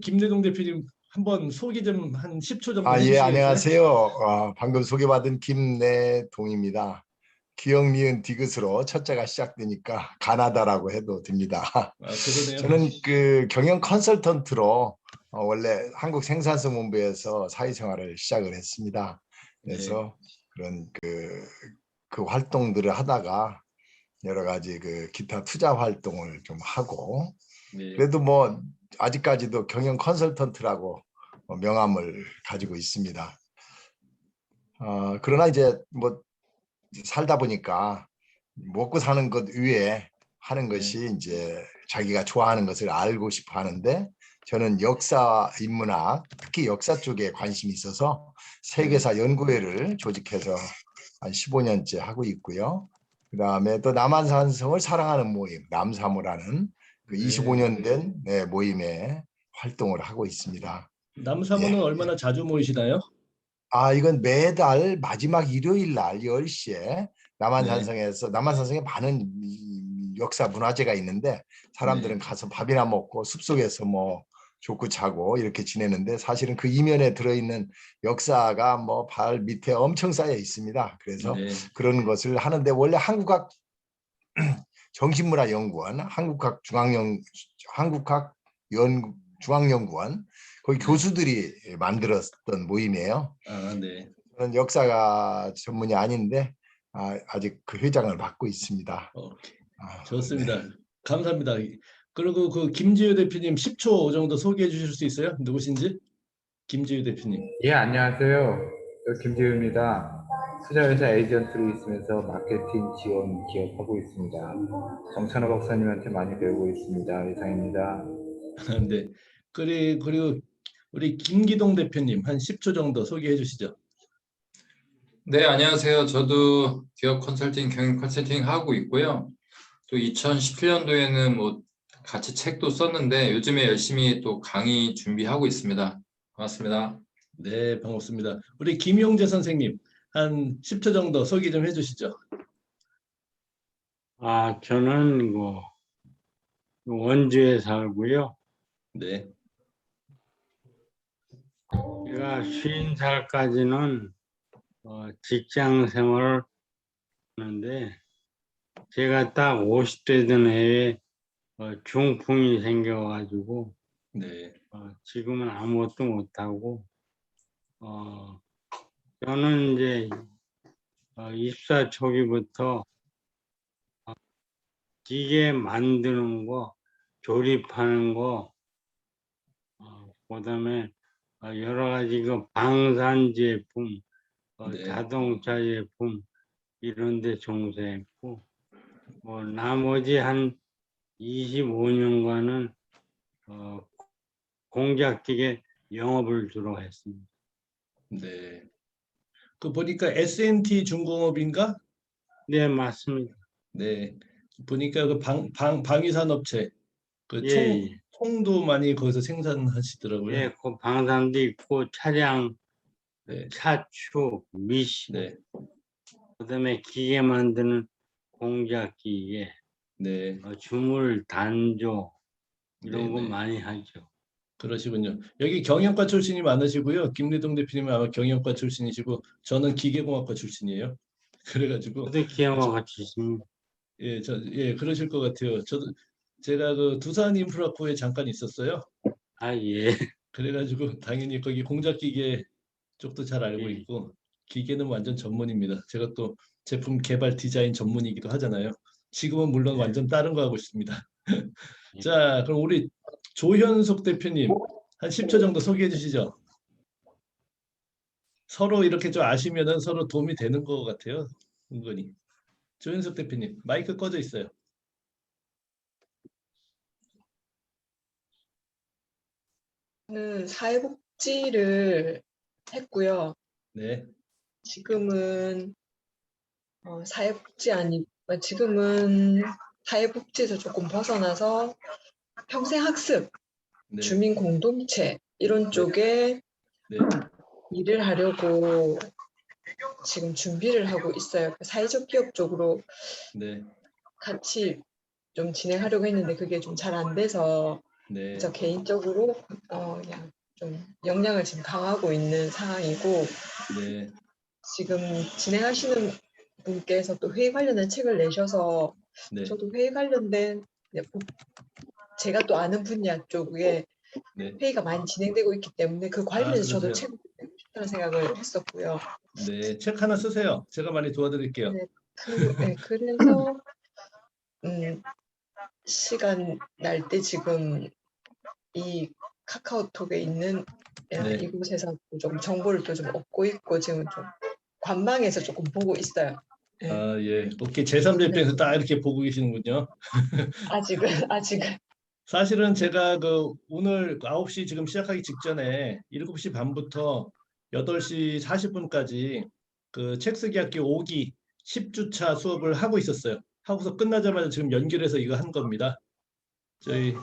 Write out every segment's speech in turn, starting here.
김대동 대표님 한번 소개 좀 한 10초 정도 예, 해주시겠어요? 안녕하세요. 방금 소개받은 김내동입니다. 기억, 니은, 디귿으로 첫자가 시작되니까 가나다라고 해도 됩니다. 그러네요. 저는 그 경영 컨설턴트로 원래 한국생산성본부에서 사회생활을 시작을 했습니다. 그래서 그런 그 활동들을 하다가 여러 가지 그 기타 투자 활동을 좀 하고 그래도 뭐 아직까지도 경영 컨설턴트라고 명함을 가지고 있습니다. 그러나 이제 뭐 살다 보니까 먹고 사는 것 위에 하는 것이 이제 자기가 좋아하는 것을 알고 싶어 하는데 저는 역사 인문학 특히 역사 쪽에 관심이 있어서 세계사 연구회를 조직해서 한 15년째 하고 있고요. 그다음에 또 남한산성을 사랑하는 모임 남사모라는 그 25년 된 모임에 활동을 하고 있습니다. 남사모는 얼마나 자주 모이시나요? 이건 매달 마지막 일요일 날 10시에 남한산성에 많은 역사 문화재가 있는데 사람들은 가서 밥이나 먹고 숲속에서 뭐 좋고 자고 이렇게 지내는데 사실은 그 이면에 들어있는 역사가 뭐 발 밑에 엄청 쌓여 있습니다. 그래서 그런 것을 하는데 원래 한국학 정신문화연구원, 한국학 중앙연구원 거기 교수들이 만들었던 모임이에요. 저는 역사가 전문이 아닌데 아직 그 회장을 맡고 있습니다. 좋습니다. 감사합니다. 그리고 그 김지효 대표님 10초 정도 소개해 주실 수 있어요? 누구신지? 김지효 대표님. 예, 안녕하세요. 저 김지우입니다. 투자회사 에이전트로 있으면서 마케팅 지원 기업하고 있습니다. 정찬호 박사님한테 많이 배우고 있습니다. 이상입니다. 네. 그리고 우리 김기동 대표님 한 10초 정도 소개해 주시죠. 네, 안녕하세요. 저도 기업 컨설팅, 경영 컨설팅 하고 있고요. 또 2017년도에는 뭐 같이 책도 썼는데 요즘에 열심히 또 강의 준비하고 있습니다. 반갑습니다. 네, 반갑습니다. 우리 김용재 선생님 한 10초 정도 소개 좀 해주시죠. 저는 뭐 원주에 살고요. 네. 제가 50살까지는 직장 생활을 하는데 제가 딱 50대 된 해에 중풍이 생겨가지고 지금은 아무것도 못하고 저는 이제 입사 초기부터 기계 만드는 거, 조립하는 거, 그다음에 여러 가지 그 방산 제품, 자동차 제품 이런 데 종사했고 나머지 한 25년간은 공작기계 영업을 주로 했습니다. 네. 그 보니까 S&T 중공업인가? 네, 맞습니다. 네. 보니까 그 방위산업체 그 총도 많이 거기서 생산하시더라고요. 예, 그 방산도 있고 차량, 차축, 미신, 그다음에 기계 만드는 공작기계, 주물, 단조 이런 거 많이 하죠. 그러시군요. 여기 경영과 출신이 많으시고요. 김대동 대표님은 아마 경영과 출신이시고 저는 기계공학과 출신이에요. 그래가지고 저도 기계공학과 출신입니다. 그러실 것 같아요. 제가 그 두산 인프라코에 잠깐 있었어요. 예. 그래가지고 당연히 거기 공작기계 쪽도 잘 알고 있고 기계는 완전 전문입니다. 제가 또 제품 개발 디자인 전문이기도 하잖아요. 지금은 물론 완전 다른 거 하고 있습니다. 자, 그럼 우리 조현숙 대표님 한 10초 정도 소개해 주시죠. 서로 이렇게 좀 아시면은 서로 도움이 되는 것 같아요. 은근히. 조현숙 대표님 마이크 꺼져 있어요. 저는 사회복지를 했고요. 지금은 지금은 사회복지에서 조금 벗어나서 평생학습, 주민공동체 이런 쪽에 일을 하려고 지금 준비를 하고 있어요. 사회적 기업 쪽으로 같이 좀 진행하려고 했는데 그게 좀 잘 안 돼서 네. 저 개인적으로 그냥 좀 역량을 지금 강하고 있는 상황이고 네. 지금 진행하시는 분께서 또 회의 관련된 책을 내셔서 네. 저도 회의 관련된 제가 또 아는 분야 쪽에 네. 회의가 많이 진행되고 있기 때문에 그 관련해서 저도 그러세요. 책을 내고 싶다는 생각을 했었고요. 네, 책 하나 쓰세요. 제가 많이 도와드릴게요. 네, 그래서 시간 날 때 지금 이 카카오톡에 있는 네. 이곳에서 좀 정보를 또 좀 얻고 있고 지금 좀 관망해서 조금 보고 있어요. 네. 아, 예. 오케이. 제3자 입장에서 딱 이렇게 보고 계시는군요. 아직은. 사실은 제가 그 오늘 9시 지금 시작하기 직전에 7시 반부터 8시 40분까지 그 책 쓰기 학교 5기 10주차 수업을 하고 있었어요. 하고서 끝나자마자 지금 연결해서 이거 한 겁니다. 저희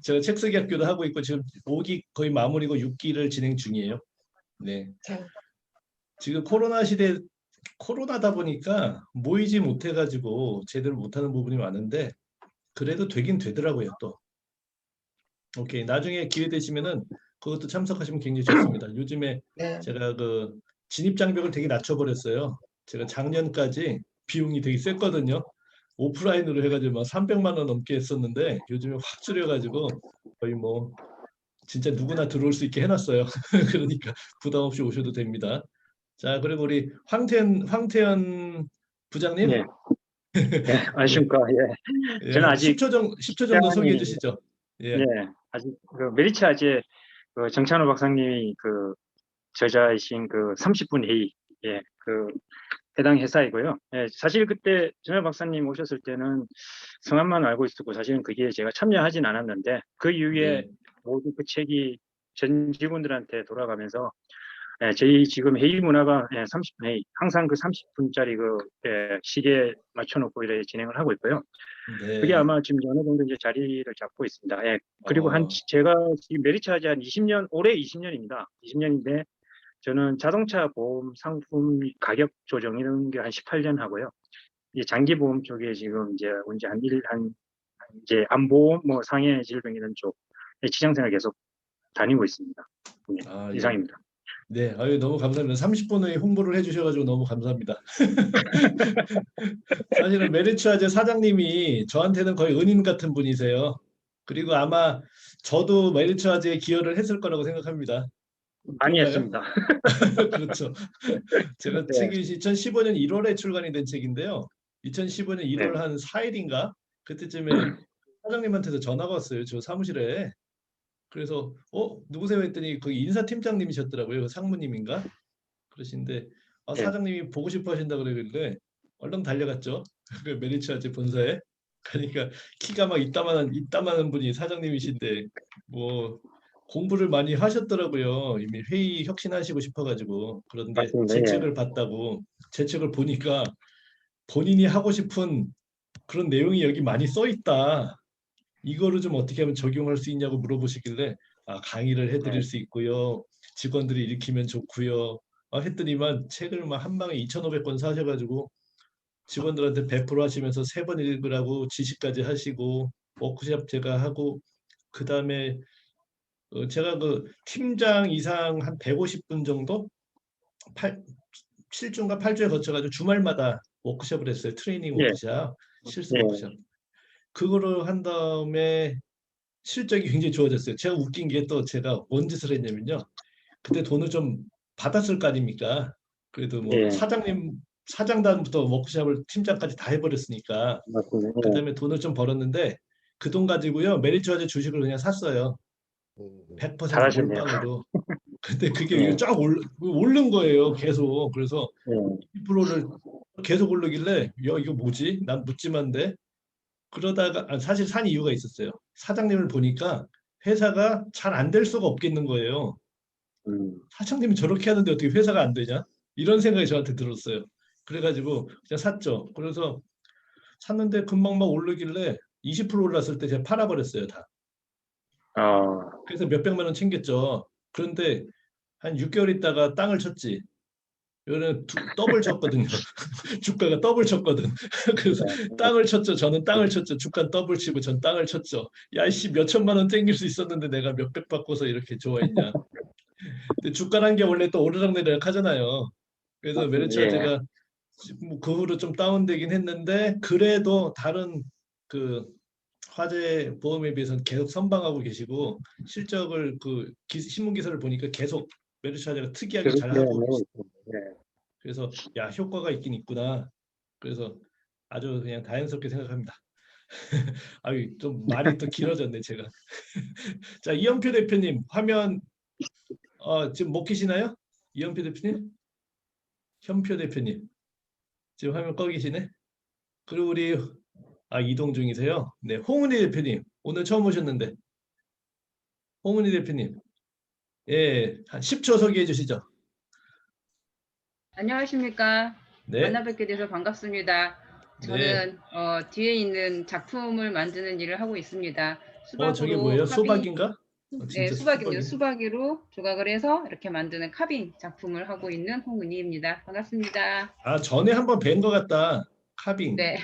제가 책 쓰기 학교도 하고 있고 지금 5기 거의 마무리고 6기를 진행 중이에요. 네. 자, 지금 코로나 시대 코로나다 보니까 모이지 못해가지고 제대로 못하는 부분이 많은데 그래도 되긴 되더라고요 또. 오케이. 나중에 기회 되시면은 그것도 참석하시면 굉장히 좋습니다. 요즘에 네. 제가 그 진입 장벽을 되게 낮춰버렸어요. 제가 작년까지 비용이 되게 셌거든요. 오프라인으로 해가지고 막 300만 원 넘게 했었는데 요즘에 확 줄여가지고 거의 뭐 진짜 누구나 들어올 수 있게 해놨어요. 그러니까 부담 없이 오셔도 됩니다. 자, 그리고 우리 황태현 부장님, 예, 예, 안녕하십니까. 예. 예, 저는 한 아직 10초 정도 소개해 시간이, 주시죠. 예, 예, 아직 그 메리츠아재 그 정찬호 박사님이 그 저자이신 그 30분 회의, 예, 그 해당 회사이고요. 예, 사실 그때 정찬호 박사님 오셨을 때는 성함만 알고 있었고 사실은 그게 제가 참여하진 않았는데 그 이후에 네, 모두 그 책이 전 직원들한테 돌아가면서 예, 저희 지금 회의 문화가 30분 회의, 항상 그 30분짜리 그 시계 맞춰놓고 이렇게 진행을 하고 있고요. 그게 네, 아마 지금 어느 정도 이제 자리를 잡고 있습니다. 예, 그리고 어, 제가 지금 메리츠하지 한 20년, 올해 20년입니다. 20년인데 저는 자동차 보험 상품 가격 조정 이런 게 한 18년 하고요. 이 장기 보험 쪽에 지금 이제 언제 이제 안보험, 뭐 상해 질병 이런 쪽 직장생활 계속 다니고 있습니다. 네, 아, 예. 이상입니다. 네, 아유, 너무 감사합니다. 30분의 홍보를 해주셔가지고 너무 감사합니다. 사실은 메리츠아재 사장님이 저한테는 거의 은인 같은 분이세요. 그리고 아마 저도 메리츠아재에 기여를 했을 거라고 생각합니다. 많이 그런가요? 했습니다. 그렇죠. 제가 네, 책이 2015년 1월에 출간이 된 책인데요. 2015년 네, 1월 한 4일인가? 그때쯤에 사장님한테서 전화가 왔어요. 저 사무실에. 그래서 누구세요 했더니 거기 인사팀장님이셨더라고요. 그 상무님인가? 그러신데 네. 사장님이 보고 싶어 하신다 그러길래 얼른 달려갔죠. 그 메리츠아재 본사에. 그러니까 키가 막 이따만한 분이 사장님이신데 뭐 공부를 많이 하셨더라고요. 이미 회의 혁신하시고 싶어가지고. 그런데 맞습니다. 제 예. 책을 봤다고 제 책을 보니까 본인이 하고 싶은 그런 내용이 여기 많이 써 있다. 이거를 좀 어떻게 하면 적용할 수 있냐고 물어보시길래 강의를 해드릴 네. 수 있고요. 직원들이 읽히면 좋고요. 했더니만 책을 막 한 방에 2,500권 사셔가지고 직원들한테 배포하시면서 3번 읽으라고 지시까지 하시고 워크숍 제가 하고 그 다음에 제가 그 팀장 이상 한 150분 정도 7주인가 8주에 거쳐가지고 주말마다 워크숍을 했어요. 트레이닝 예, 워크숍, 실습 예. 워크숍. 그거를 한 다음에 실적이 굉장히 좋아졌어요. 제가 웃긴 게 또 제가 뭔 짓을 했냐면요. 그때 돈을 좀 받았을 거 아닙니까? 그래도 뭐 예, 사장단부터 워크숍을 팀장까지 다 해버렸으니까 맞습니다. 그 예. 다음에 돈을 좀 벌었는데 그 돈 가지고요 메리츠아재 주식을 그냥 샀어요. 100% 잘하셨네요. 몰빵으로. 근데 그게 이게 예, 쫙 오른 거예요. 계속. 그래서 예. 20%를 계속 오르길래 이거 뭐지? 난 묻지만데 그러다가 사실 산 이유가 있었어요. 사장님을 보니까 회사가 잘 안 될 수가 없겠는 거예요. 음, 사장님이 저렇게 하는데 어떻게 회사가 안 되냐? 이런 생각이 저한테 들었어요. 그래가지고 그냥 샀죠. 그래서 샀는데 금방 막 오르길래 20% 올랐을 때 제가 팔아버렸어요, 다. 어, 그래서 몇백만 원 챙겼죠. 그런데 한 6개월 있다가 땅을 쳤지. 이거는 더블 쳤거든요. 주가가 더블 쳤거든. 그래서 땅을 쳤죠. 저는 땅을 쳤죠. 주가 더블 치고 전 땅을 쳤죠. 야이씨 몇 천만 원 땡길 수 있었는데 내가 몇백 바꿔서 이렇게 좋아했냐. 근데 주가란 게 원래 또 오르락내리락 하잖아요. 그래서 메르츠화재가 그 후로 좀 다운되긴 했는데 그래도 다른 그 화재 보험에 비해서는 계속 선방하고 계시고 실적을 그 신문 기사를 보니까 계속 메르츠화재가 특이하게 잘 하고 그래서 야 효과가 있긴 있구나. 그래서 아주 그냥 다행스럽게 생각합니다. 아유 좀 말이 또 길어졌네 제가. 자 이현표 대표님 화면 지금 못 켜시나요? 이현표 대표님? 현표 대표님 지금 화면 꺼 계시네. 그리고 우리 이동 중이세요? 네 홍은희 대표님 오늘 처음 오셨는데 홍은희 대표님 예 한 10초 소개해 주시죠. 안녕하십니까. 네. 만나 뵙게 돼서 반갑습니다. 저는 뒤에 있는 작품을 만드는 일을 하고 있습니다. 저게 뭐예요? 수박인가? 네, 진짜 수박입니다. 수박이네. 수박으로 조각을 해서 이렇게 만드는 카빙 작품을 하고 있는 홍은희입니다. 반갑습니다. 전에 한번 뵌 것 같다. 카빙. 네,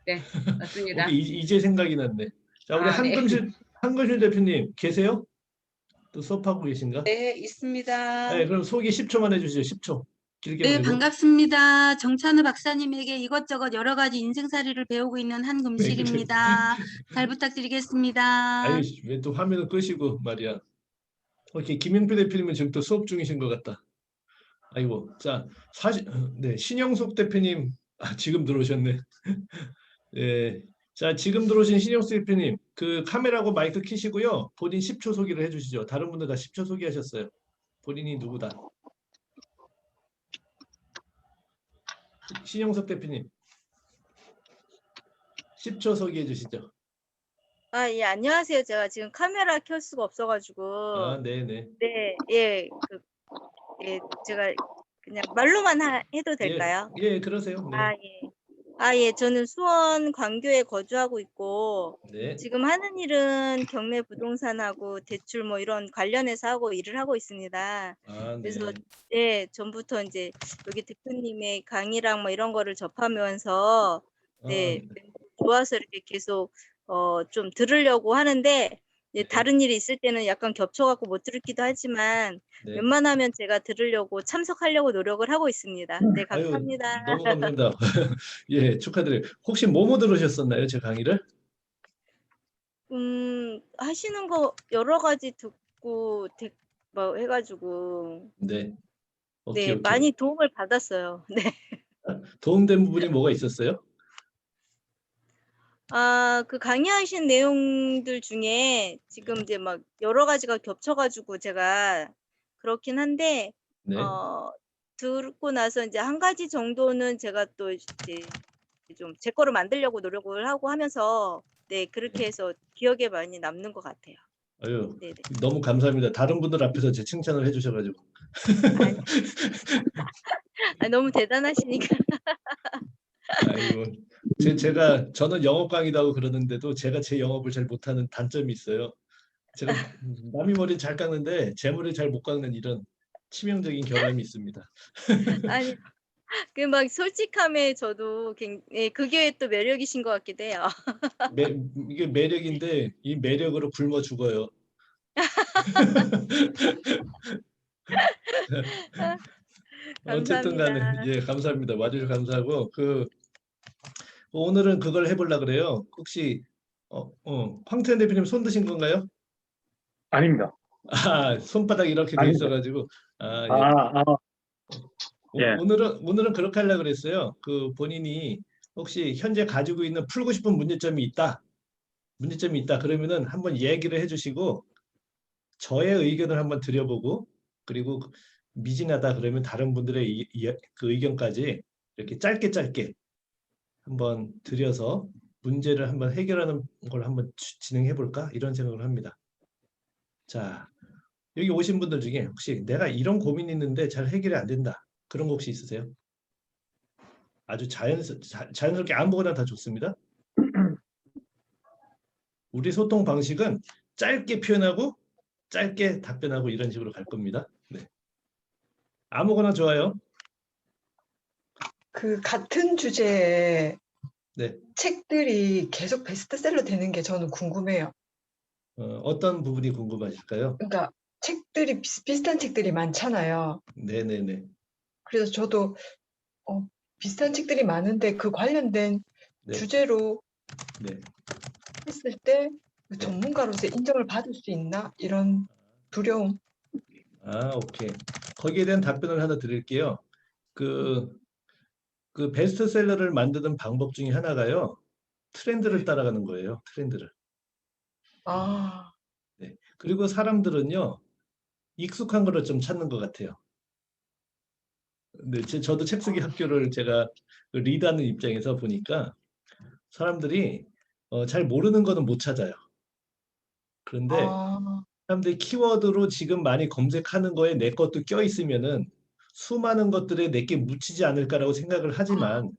네, 맞습니다. 이제 생각이 났네. 자, 우리 네. 한금실 대표님 계세요? 또 수업하고 계신가? 네, 있습니다. 네, 그럼 소개 10초만 해주시죠. 10초. 길게 네, 보내고. 반갑습니다. 정찬우 박사님에게 이것저것 여러 가지 인생살이를 배우고 있는 한금실입니다. 잘 부탁드리겠습니다. 아유, 왜 또 화면을 끄시고 말이야. 오케이, 김영표 대표님은 지금 또 수업 중이신 것 같다. 아이고, 자, 네, 신영숙 대표님 지금 들어오셨네. 네, 자, 지금 들어오신 신영숙 대표님, 그 카메라하고 마이크 켜시고요. 본인 10초 소개를 해주시죠. 다른 분들 다 10초 소개하셨어요. 본인이 누구다. 신영석 대표님 10초 소개해 주시죠. 예, 안녕하세요. 제가 지금 카메라 켤 수가 없어가지고. 네네. 네, 예, 제가 그냥 말로만 해도 될까요? 예, 그러세요. 네. 예. 저는 수원 광교에 거주하고 있고, 네. 지금 하는 일은 경매 부동산하고 대출 뭐 이런 관련해서 일을 하고 있습니다. 네. 그래서 예, 전부터 이제 여기 대표님의 강의랑 뭐 이런 거를 접하면서 네, 좋아서 이렇게 계속 좀 들으려고 하는데 다른 일이 있을 때는 약간 겹쳐갖고 못 들기도 하지만 웬만하면 제가 들으려고 참석하려고 노력을 하고 있습니다. 네, 감사합니다. 아유, 너무 감사합니다. 예, 축하드려요. 혹시 뭐뭐 들으셨었나요, 제 강의를? 하시는 거 여러 가지 듣고 뭐 해가지고 네. 오케이. 많이 도움을 받았어요. 네. 도움된 부분이 뭐가 있었어요? 그 강의하신 내용들 중에 지금 이제 막 여러 가지가 겹쳐가지고 제가 그렇긴 한데 네. 듣고 나서 이제 한 가지 정도는 제가 또 이제 좀 제 거로 만들려고 노력을 하고 하면서 네, 그렇게 해서 기억에 많이 남는 것 같아요. 아유, 네네. 너무 감사합니다. 다른 분들 앞에서 제 칭찬을 해주셔가지고. 너무 대단하시니까. 아이고, 저는 영업 강의도 하고 그러는데도 제가 제 영업을 잘 못하는 단점이 있어요. 제가 남이 머리 잘 깎는데 제 머리 잘 못 깎는 이런 치명적인 결함이 있습니다. 아니, 그 막 솔직함에 저도 그게 또 매력이신 것 같기도 해요. 이게 매력인데 이 매력으로 굶어 죽어요. 어쨌든 간에 예, 감사합니다. 와주셔서 감사하고 오늘은 그걸 해보려고 그래요. 혹시 황태현 대표님 손 드신 건가요? 아닙니다. 손바닥 이렇게 돼 있어가지고 예. 오늘은 그렇게 하려고 그랬어요. 그 본인이 혹시 현재 가지고 있는 풀고 싶은 문제점이 있다 그러면은 한번 얘기를 해주시고 저의 의견을 한번 드려보고 그리고 미진하다 그러면 다른 분들의 그 의견까지 이렇게 짧게 한번 드려서 문제를 한번 해결하는 걸 한번 진행해 볼까 이런 생각을 합니다. 자, 여기 오신 분들 중에 혹시 내가 이런 고민이 있는데 잘 해결이 안 된다 그런 거 혹시 있으세요? 아주 자연스럽게 아무거나 다 좋습니다. 우리 소통 방식은 짧게 표현하고 짧게 답변하고 이런 식으로 갈 겁니다. 네. 아무거나 좋아요. 그 같은 주제의 네. 책들이 계속 베스트셀러 되는 게 저는 궁금해요. 어떤 부분이 궁금하실까요? 그러니까 책들이 비슷비슷한 책들이 많잖아요. 네네네. 그래서 저도 비슷한 책들이 많은데 그 관련된 네. 주제로 네. 했을 때 네. 전문가로서 인정을 받을 수 있나? 이런 두려움. 오케이. 거기에 대한 답변을 하나 드릴게요. 그 베스트셀러를 만드는 방법 중에 하나가요. 트렌드를 따라가는 거예요. 트렌드를. 아, 네. 그리고 사람들은요. 익숙한 거를 좀 찾는 것 같아요. 네, 저도 책 쓰기 학교를 제가 리드하는 입장에서 보니까 사람들이 잘 모르는 거는 못 찾아요. 그런데 아, 사람들이 키워드로 지금 많이 검색하는 거에 내 것도 껴 있으면은 수많은 것들에 내게 묻히지 않을까라고 생각을 하지만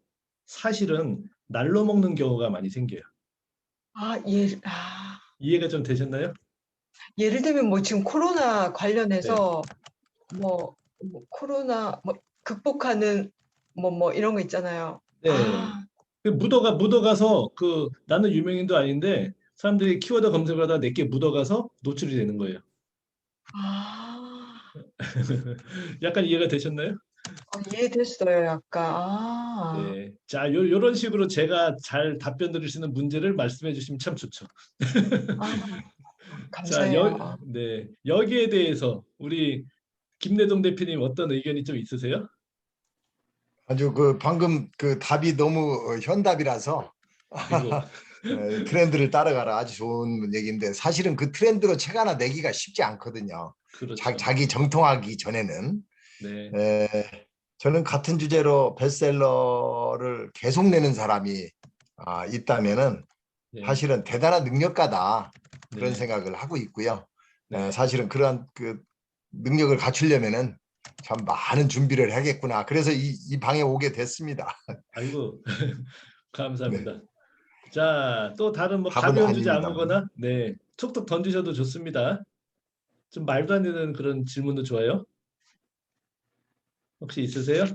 사실은 날로 먹는 경우가 많이 생겨요. 이해가 좀 되셨나요? 예를 들면 뭐 지금 코로나 네. 관련해서 뭐 코로나 뭐 극복하는 뭐 이런 거 있잖아요. 네. 그 묻어가서 나는 유명인도 아닌데 사람들이 키워드 검색을 하다 내게 묻어가서 노출이 되는 거예요. 약간 이해가 되셨나요? 이해됐어요, 약간. 네. 자, 요런 식으로 제가 잘 답변 드릴 수 있는 문제를 말씀해 주시면 참 좋죠. 자, 감사해요. 네. 여기에 대해서 우리 김내동 대표님 어떤 의견이 좀 있으세요? 아주 방금 그 답이 너무 현답이라서 아이고. 트렌드를 따라가라 아주 좋은 얘기인데 사실은 그 트렌드로 책 하나 내기가 쉽지 않거든요. 그렇죠. 자기 정통하기 전에는. 네. 저는 같은 주제로 베스트셀러를 계속 내는 사람이 있다면은 네. 사실은 대단한 능력가다 그런 네. 생각을 하고 있고요. 네. 사실은 그런 그 능력을 갖추려면은 참 많은 준비를 하겠구나. 그래서 이 방에 오게 됐습니다. 아이고. 감사합니다. 네. 자, 또 다른 뭐 답은 가벼운 주제 아닙니다만. 아무거나 네. 툭툭 던지셔도 좋습니다. 좀 말도 안 되는 그런 질문도 좋아요. 혹시 있으세요?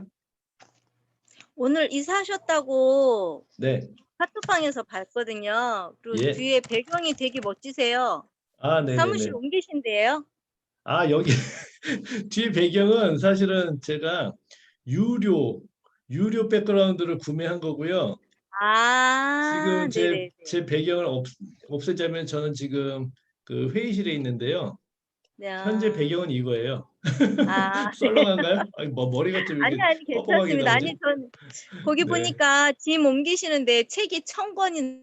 오늘 이사하셨다고 네. 카톡방에서 봤거든요. 그리고 예. 뒤에 배경이 되게 멋지세요. 네네네. 사무실 옮기신대요? 여기 뒤 배경은 사실은 제가 유료 백그라운드를 구매한 거고요. 지금 네네네. 제 배경을 없애자면 저는 지금 그 회의실에 있는데요. 현재 배경은 이거예요. 네. 썰렁한가요? 뭐 머리가 좀 이렇게 아니 뻐끔하게 괜찮습니다. 나오지? 전 거기 네. 보니까 짐 옮기시는데 책이 1000권이 네.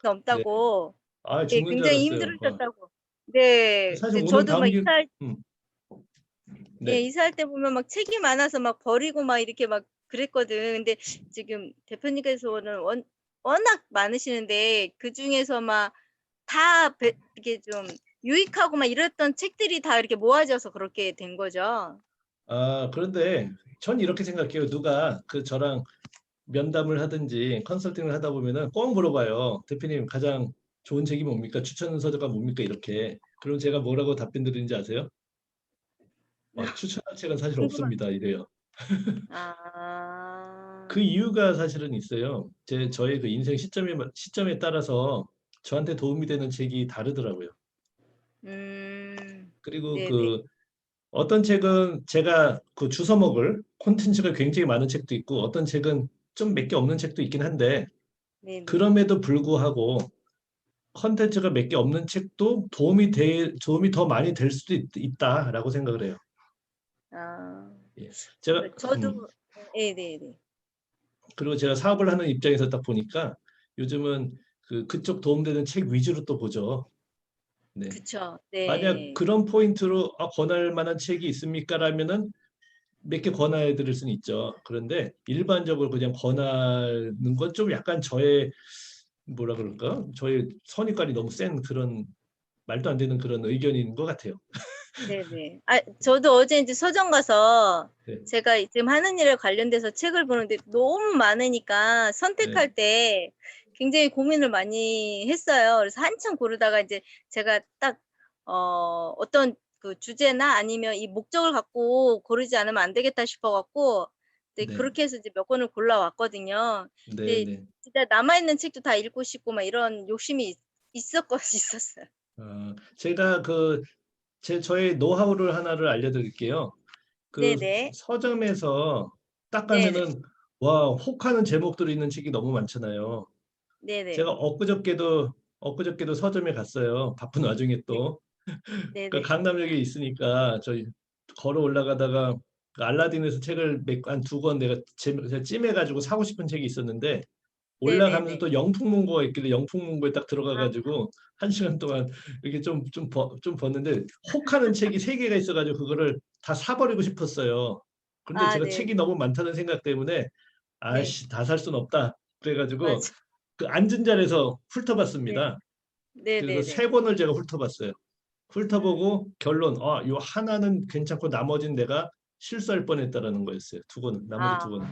넘다고 죽는 줄 굉장히 알았어요. 힘들으셨다고. 네. 사실 오늘 저도 막 다음 네. 이사할 때 보면 막 책이 많아서 막 버리고 막 이렇게 막 그랬거든. 근데 지금 대표님께서는 워낙 많으시는데 그중에서 막 다 이렇게 좀 유익하고 막 이랬던 책들이 다 이렇게 모아져서 그렇게 된 거죠. 그런데 전 이렇게 생각해요. 누가 저랑 면담을 하든지 컨설팅을 하다 보면은 꼭 물어봐요. 대표님 가장 좋은 책이 뭡니까? 추천 서적가 뭡니까? 이렇게. 그럼 제가 뭐라고 답변 드리는지 아세요? 추천할 책은 사실 없습니다. 이래요. 그 이유가 사실은 있어요. 저의 그 인생 시점에 따라서 저한테 도움이 되는 책이 다르더라고요. 그리고 네네. 어떤 책은 제가 주워 먹을 콘텐츠가 굉장히 많은 책도 있고 어떤 책은 좀 몇 개 없는 책도 있긴 한데 네네. 그럼에도 불구하고 콘텐츠가 몇 개 없는 책도 도움이 더 많이 될 수도 있다라고 생각을 해요. 예. 제가 저도 네네네. 그리고 제가 사업을 하는 입장에서 딱 보니까 요즘은 그쪽 도움되는 책 위주로 또 보죠. 네. 그쵸. 만약 네. 그런 포인트로 권할 만한 책이 있습니까라면은 몇 개 권해 드릴 수는 있죠. 그런데 일반적으로 그냥 권하는 건 좀 약간 저의 뭐라 그럴까? 저의 선입관이 너무 센 그런 말도 안 되는 그런 의견인 것 같아요. 네네. 저도 어제 이제 서점 가서 네. 제가 지금 하는 일에 관련돼서 책을 보는데 너무 많으니까 선택할 때 굉장히 고민을 많이 했어요. 그래서 한참 고르다가 이제 제가 딱 어떤 그 주제나 아니면 이 목적을 갖고 고르지 않으면 안 되겠다 싶어 갖고 네, 네. 그렇게 해서 이제 몇 권을 골라왔거든요. 네, 네, 네. 진짜 남아있는 책도 다 읽고 싶고 막 이런 욕심이 있었어요. 제가 저의 노하우를 하나를 알려드릴게요. 그 네네. 서점에서 딱 네네. 가면은 와, 혹하는 제목들이 있는 책이 너무 많잖아요. 네네. 제가 엊그저께도 서점에 갔어요. 바쁜 와중에 또. 네네. 그 강남역에 있으니까 저희 걸어 올라가다가 그 알라딘에서 책을 한 2권 내가 제가 찜해가지고 사고 싶은 책이 있었는데 올라가면서 네네네. 또 영풍문고가 있길래 영풍문고에 딱 아, 들어가가지고 1시간 동안 이렇게 좀 봤는데 혹하는 책이 3개가 있어가지고 그거를 다 사버리고 싶었어요. 근데 아, 제가 네. 책이 너무 많다는 생각 때문에 네. 아씨 다 살 순 없다. 그래가지고 맞아. 그 앉은 자리에서 네. 훑어봤습니다. 그래서 네네네. 3권을 제가 훑어봤어요. 훑어보고 결론, 요 하나는 괜찮고 나머지는 내가 실수할 뻔했다라는 거였어요. 2권은, 나머지 아, 2권은.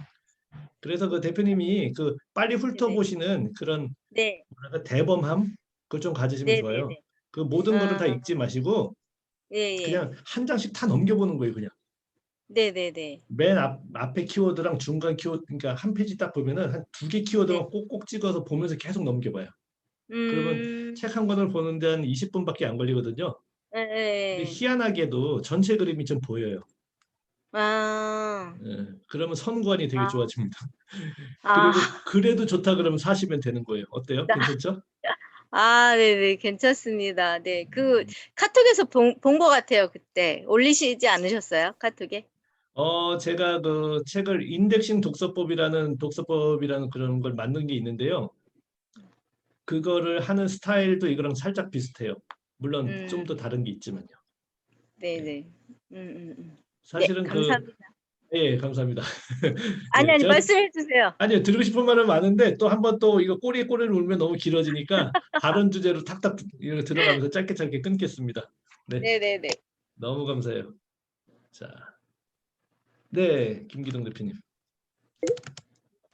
그래서 그 대표님이 그 빨리 네네. 훑어보시는 그런 네. 뭐랄까 대범함 그걸 좀 가지시면 좋아요. 네네네. 그 모든 거를 다 아, 읽지 마시고 예예. 그냥 한 장씩 다 넘겨보는 거예요. 그냥 네네네. 맨 앞에 키워드랑 중간 키워드, 그러니까 한 페이지 딱 보면은 한 2개 키워드만 네. 꼭꼭 찍어서 보면서 계속 넘겨봐요. 그러면 음, 책 한 권을 보는데 한 20분밖에 안 걸리거든요. 근데 예예. 희한하게도 전체 그림이 좀 보여요. 아, 예, 그러면 선관이 되게 아, 좋아집니다. 아, 그리고 그래도 좋다 그러면 사시면 되는 거예요. 어때요? 괜찮죠? 아, 네네. 괜찮습니다. 네. 그 카톡에서 본 것 같아요. 그때 올리시지 않으셨어요? 카톡에? 제가 그 책을 인덱싱 독서법이라는 그런 걸 만든 게 있는데요. 그거를 하는 스타일도 이거랑 살짝 비슷해요. 물론 좀 더 다른 게 있지만요. 예. 네네. 네, 사실은 감사합니다. 예, 감사합니다. 아니, 예, 아니, 제가 말씀해 주세요. 아니요, 드리고 싶은 말은 많은데 또 한 번 또 이거 꼬리에 꼬리를 물면 너무 길어지니까 다른 주제로 탁탁 이렇게 들어가면서 짧게 끊겠습니다. 네, 네네네. 너무 감사해요. 자, 네, 김기동 대표님.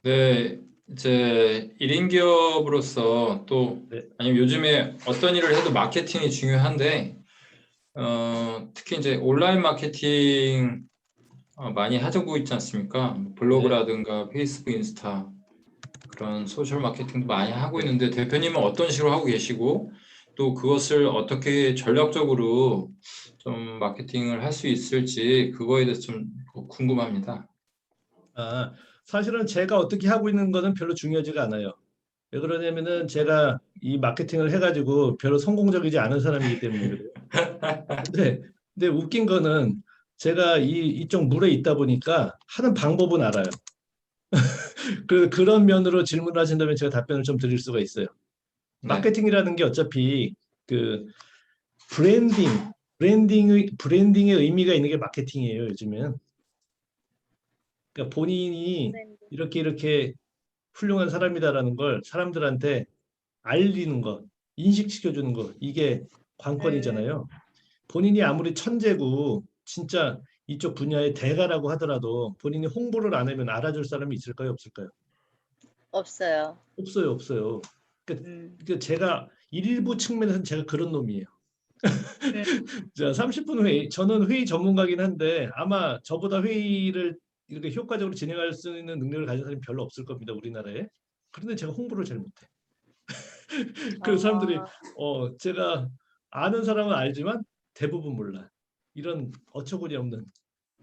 네, 이제 1인 기업으로서 또 네, 아니면 요즘에 어떤 일을 해도 마케팅이 중요한데 특히 이제 온라인 마케팅 많이 하고 있지 않습니까? 네, 블로그라든가 페이스북, 인스타 그런 소셜 마케팅도 많이 하고 네. 있는데 대표님은 어떤 식으로 하고 계시고 또 그것을 어떻게 전략적으로 좀 마케팅을 할 수 있을지 그거에 대해서 좀 궁금합니다. 사실은 제가 어떻게 하고 있는 거는 별로 중요하지가 않아요. 왜 그러냐면은 제가 이 마케팅을 해가지고 별로 성공적이지 않은 사람이기 때문에 그래요. 근데 웃긴 거는 제가 이쪽 물에 있다 보니까 하는 방법은 알아요. 그런 면으로 질문을 하신다면 제가 답변을 좀 드릴 수가 있어요. 네, 마케팅이라는 게 어차피 그 브랜딩의 의미가 있는 게 마케팅이에요, 요즘엔. 그러니까 본인이 이렇게 훌륭한 사람이다라는 걸 사람들한테 알리는 것, 인식시켜주는 것, 이게 관건이잖아요. 본인이 아무리 천재고 진짜 이쪽 분야의 대가라고 하더라도 본인이 홍보를 안 하면 알아줄 사람이 있을까요, 없을까요? 없어요. 없어요, 없어요. 그러니까 음, 제가 일부 측면에서는 제가 그런 놈이에요. 음, 자, 30분 회의. 저는 회의 전문가긴 한데 아마 저보다 회의를 이렇게 효과적으로 진행할 수 있는 능력을 가진 사람이 별로 없을 겁니다, 우리나라에. 그런데 제가 홍보를 잘 못해. 그래서 사람들이 아, 제가 아는 사람은 알지만 대부분 몰라. 이런 어처구니 없는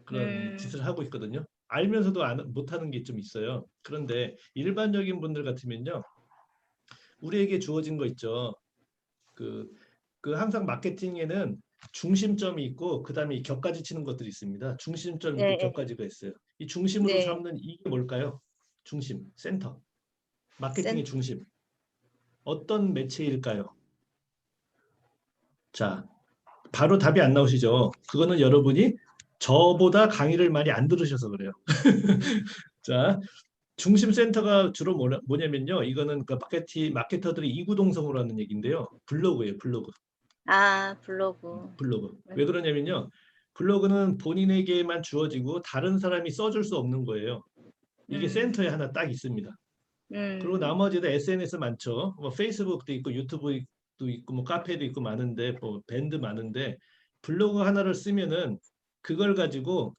그런 음, 짓을 하고 있거든요. 알면서도 못하는 게 좀 있어요. 그런데 일반적인 분들 같으면요, 우리에게 주어진 거 있죠. 그, 그 항상 마케팅에는 중심점이 있고 그다음에 격까지 치는 것들이 있습니다. 중심점 있고 네, 격까지가 있어요. 이 중심으로 네. 삼는 이게 뭘까요? 중심, 센터. 마케팅의 센터. 중심. 어떤 매체일까요? 자, 바로 답이 안 나오시죠? 그거는 여러분이 저보다 강의를 많이 안 들으셔서 그래요. 자, 중심 센터가 주로 뭐냐면요. 이거는 그 마케터들이 이구동성으로 하는 얘기인데요. 블로그예요, 블로그. 아, 블로그. 블로그. 왜 그러냐면요. 블로그는 본인에게만 주어지고 다른 사람이 써줄 수 없는 거예요. 이게 센터에 하나 딱 있습니다. 그리고 음, 나머지도 SNS 많죠. 뭐 페이스북도 있고 유튜브도 있고 뭐 카페도 있고 많은데 뭐 밴드 많은데 블로그 하나를 쓰면은 그걸 가지고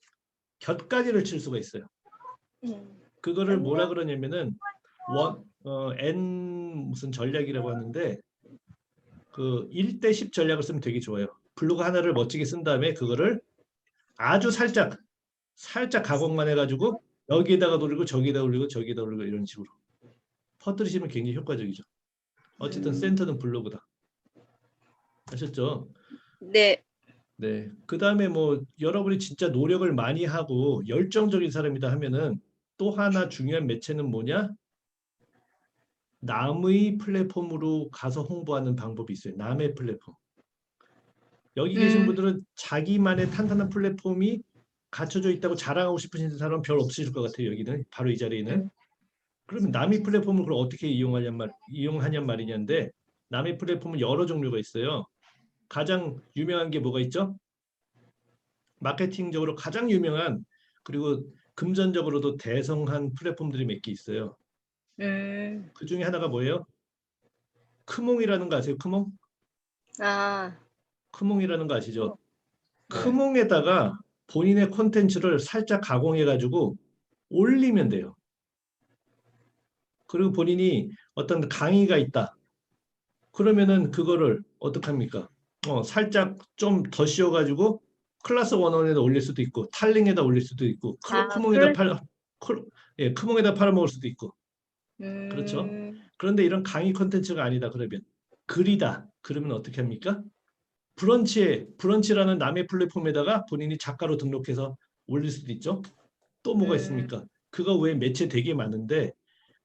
곁가지를 칠 수가 있어요. 그거를 뭐라 그러냐면은 N 무슨 전략이라고 하는데 그 1대10 전략을 쓰면 되게 좋아요. 블로그 하나를 멋지게 쓴 다음에 그거를 아주 살짝 가공만 해가지고 여기에다가 돌리고 저기에다 올리고 저기에다 올리고 이런 식으로 퍼뜨리시면 굉장히 효과적이죠. 어쨌든 센터는 블로그다. 아셨죠? 네. 네. 그 다음에 뭐 여러분이 진짜 노력을 많이 하고 열정적인 사람이다 하면은 또 하나 중요한 매체는 뭐냐? 남의 플랫폼으로 가서 홍보하는 방법이 있어요. 남의 플랫폼. 여기 계신 분들은 자기만의 탄탄한 플랫폼이 갖춰져 있다고 자랑하고 싶으신 사람은 별 없으실 것 같아요. 여기는 바로 이 자리에는. 그러면 남의 플랫폼을 그럼 어떻게 이용하냔 말이냐인데 남의 플랫폼은 여러 종류가 있어요. 가장 유명한 게 뭐가 있죠? 마케팅적으로 가장 유명한 그리고 금전적으로도 대성한 플랫폼들이 몇 개 있어요. 그 중에 하나가 뭐예요? 크몽이라는 거 아세요? 크몽? 아, 크몽이라는 거 아시죠? 네. 크몽에다가 본인의 콘텐츠를 살짝 가공해가지고 올리면 돼요. 그리고 본인이 어떤 강의가 있다. 그러면은 그거를 어떡합니까? 살짝 좀 더 씌워가지고 클래스 101에다 올릴 수도 있고 탈링에다 올릴 수도 있고 크몽에다 크몽에다 팔아먹을 수도 있고 그렇죠? 그런데 이런 강의 콘텐츠가 아니다 그러면 글이다 그러면 어떻게 합니까? 브런치라는 남의 플랫폼에다가 본인이 작가로 등록해서 올릴 수도 있죠. 또 뭐가 있습니까? 그거 외에 매체 되게 많은데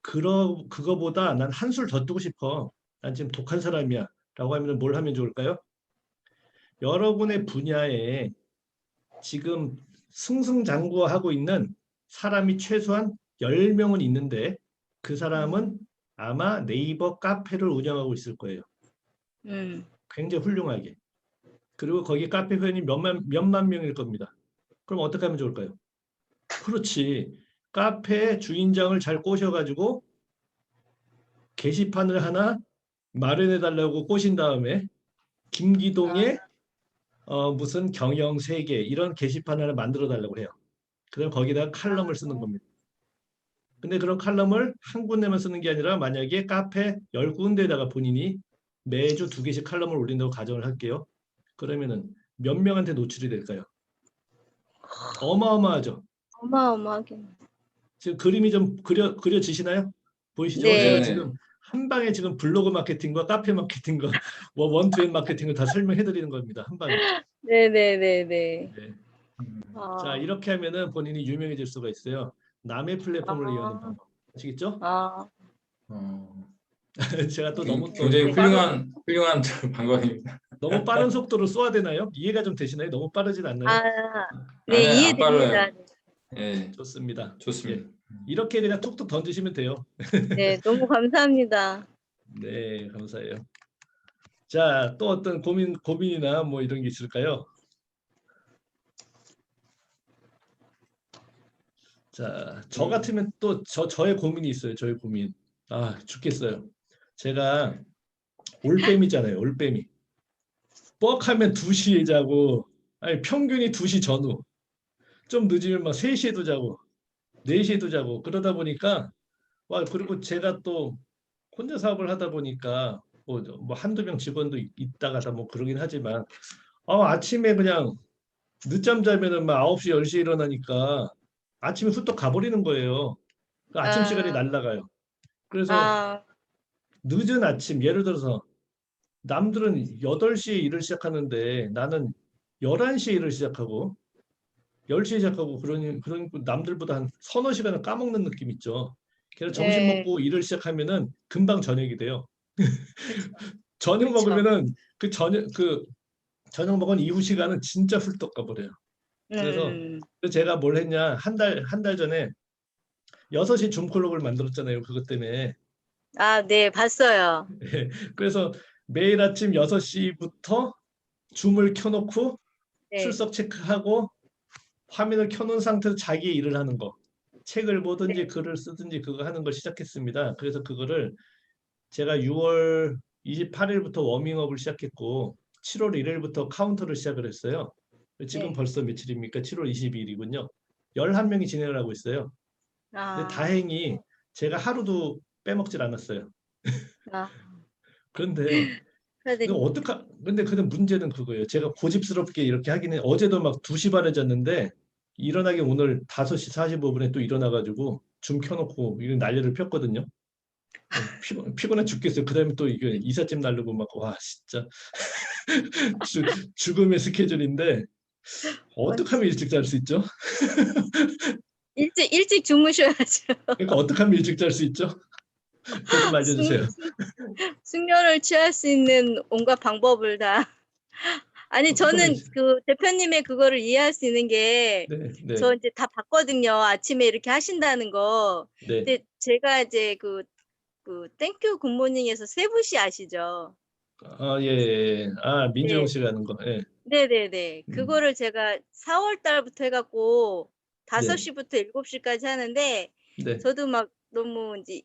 그거보다 난 한술 더 뜨고 싶어. 난 지금 독한 사람이야. 라고 하면 뭘 하면 좋을까요? 여러분의 분야에 지금 승승장구하고 있는 사람이 최소한 10명은 있는데 그 사람은 아마 네이버 카페를 운영하고 있을 거예요. 굉장히 훌륭하게. 그리고 거기 카페 회원이 몇만 명일 겁니다. 그럼 어떻게 하면 좋을까요? 그렇지. 카페 주인장을 잘 꼬셔가지고 게시판을 하나 마련해달라고 꼬신 다음에 김기동의 무슨 경영 세계 이런 게시판 하나 만들어달라고 해요. 그럼 거기다가 칼럼을 쓰는 겁니다. 근데 그런 칼럼을 한 군데만 쓰는 게 아니라 만약에 카페 10군데에다가 본인이 매주 2개씩 칼럼을 올린다고 가정을 할게요. 그러면은 몇 명한테 노출이 될까요? 어마어마하죠. 어마어마하게. 지금 그림이 좀 그려지시나요? 보이시죠? 네. 제가 지금 한 방에 지금 블로그 마케팅과 카페 마케팅과 원투엔 마케팅을 다 설명해 드리는 겁니다. 한 방에. 네네네네. 네. 자, 이렇게 하면은 본인이 유명해질 수가 있어요. 남의 플랫폼을 이용하는 방법. 아시겠죠? 제가 또 너무 굉장히 훌륭한 방법입니다. 너무 빠른 속도로 쏘아야 되나요? 이해가 좀 되시나요? 너무 빠르진 않나요? 네, 안 이해됩니다. 네, 좋습니다. 좋습니다. 예. 이렇게 그냥 툭툭 던지시면 돼요. 네, 너무 감사합니다. 네, 감사해요. 자, 또 어떤 고민이나 뭐 이런 게 있을까요? 자, 저 같으면 또 저의 고민이 있어요. 저의 고민. 아, 죽겠어요. 제가 올빼미잖아요. 올빼미. 뻑하면 2시에 자고, 아니 평균이 2시 전후. 좀 늦으면 막 3시에도 자고, 4시에도 자고 그러다 보니까 그리고 제가 또 혼자 사업을 하다 보니까 뭐 한두 명 직원도 있다가다 뭐 그러긴 하지만 아침에 그냥 늦잠 자면은 막 9시, 10시에 일어나니까 아침에 후딱 가버리는 거예요. 그 아침 시간이 날아가요. 그래서 늦은 아침, 예를 들어서 남들은 8시에 일을 시작하는데 나는 11시에 일을 시작하고 10시에 시작하고 그러니까 남들보다 한 서너 시간을 까먹는 느낌 있죠. 그래서 점심 먹고 일을 시작하면은 금방 저녁이 돼요. 저녁 먹으면은 저녁 먹은 이후 시간은 진짜 훌떡 가버려요. 그래서 제가 뭘 했냐, 한 달 전에 6시 줌 클럽을 만들었잖아요. 그것 때문에. 네, 봤어요. 그래서 매일 아침 6시부터 줌을 켜놓고 네. 출석 체크하고 화면을 켜놓은 상태에서 자기 일을 하는 거. 책을 보든지 글을 쓰든지 그거 하는 걸 시작했습니다. 그래서 그거를 제가 6월 28일부터 워밍업을 시작했고 7월 1일부터 카운터를 시작을 했어요. 지금 벌써 며칠입니까? 7월 22일이군요. 11명이 진행을 하고 있어요. 근데 다행히 제가 하루도 빼먹질 않았어요. 아, 그런데 축하드립니다. 근데 문제는 그거예요. 제가 고집스럽게 이렇게 하기는 어제도 막 2시 반에 잤는데 일어나기 오늘 5시 45분에 또 일어나가지고 줌 켜놓고 이런 난리를 폈거든요. 피곤해 죽겠어요. 그다음에 또 이게 이삿짐 나르고 막 와 진짜 죽음의 스케줄인데 어떻게 하면 일찍 잘 수 있죠? 일찍 주무셔야죠. 그러니까 어떻게 하면 일찍 잘 수 있죠? 그것 좀 알려주세요. 숙면을 취할 수 있는 온갖 방법을 다. 아니 저는 그 대표님의 그거를 이해할 수 있는 게 네. 저 이제 다 봤거든요. 아침에 이렇게 하신다는 거. 네. 근데 제가 이제 그 땡큐 굿모닝에서 세부시 아시죠? 예. 아, 민재용 네. 씨가 하는 거. 예. 네네네. 그거를 제가 4월 달부터 해갖고 네. 5시부터 7시까지 하는데 네. 저도 막 너무 이제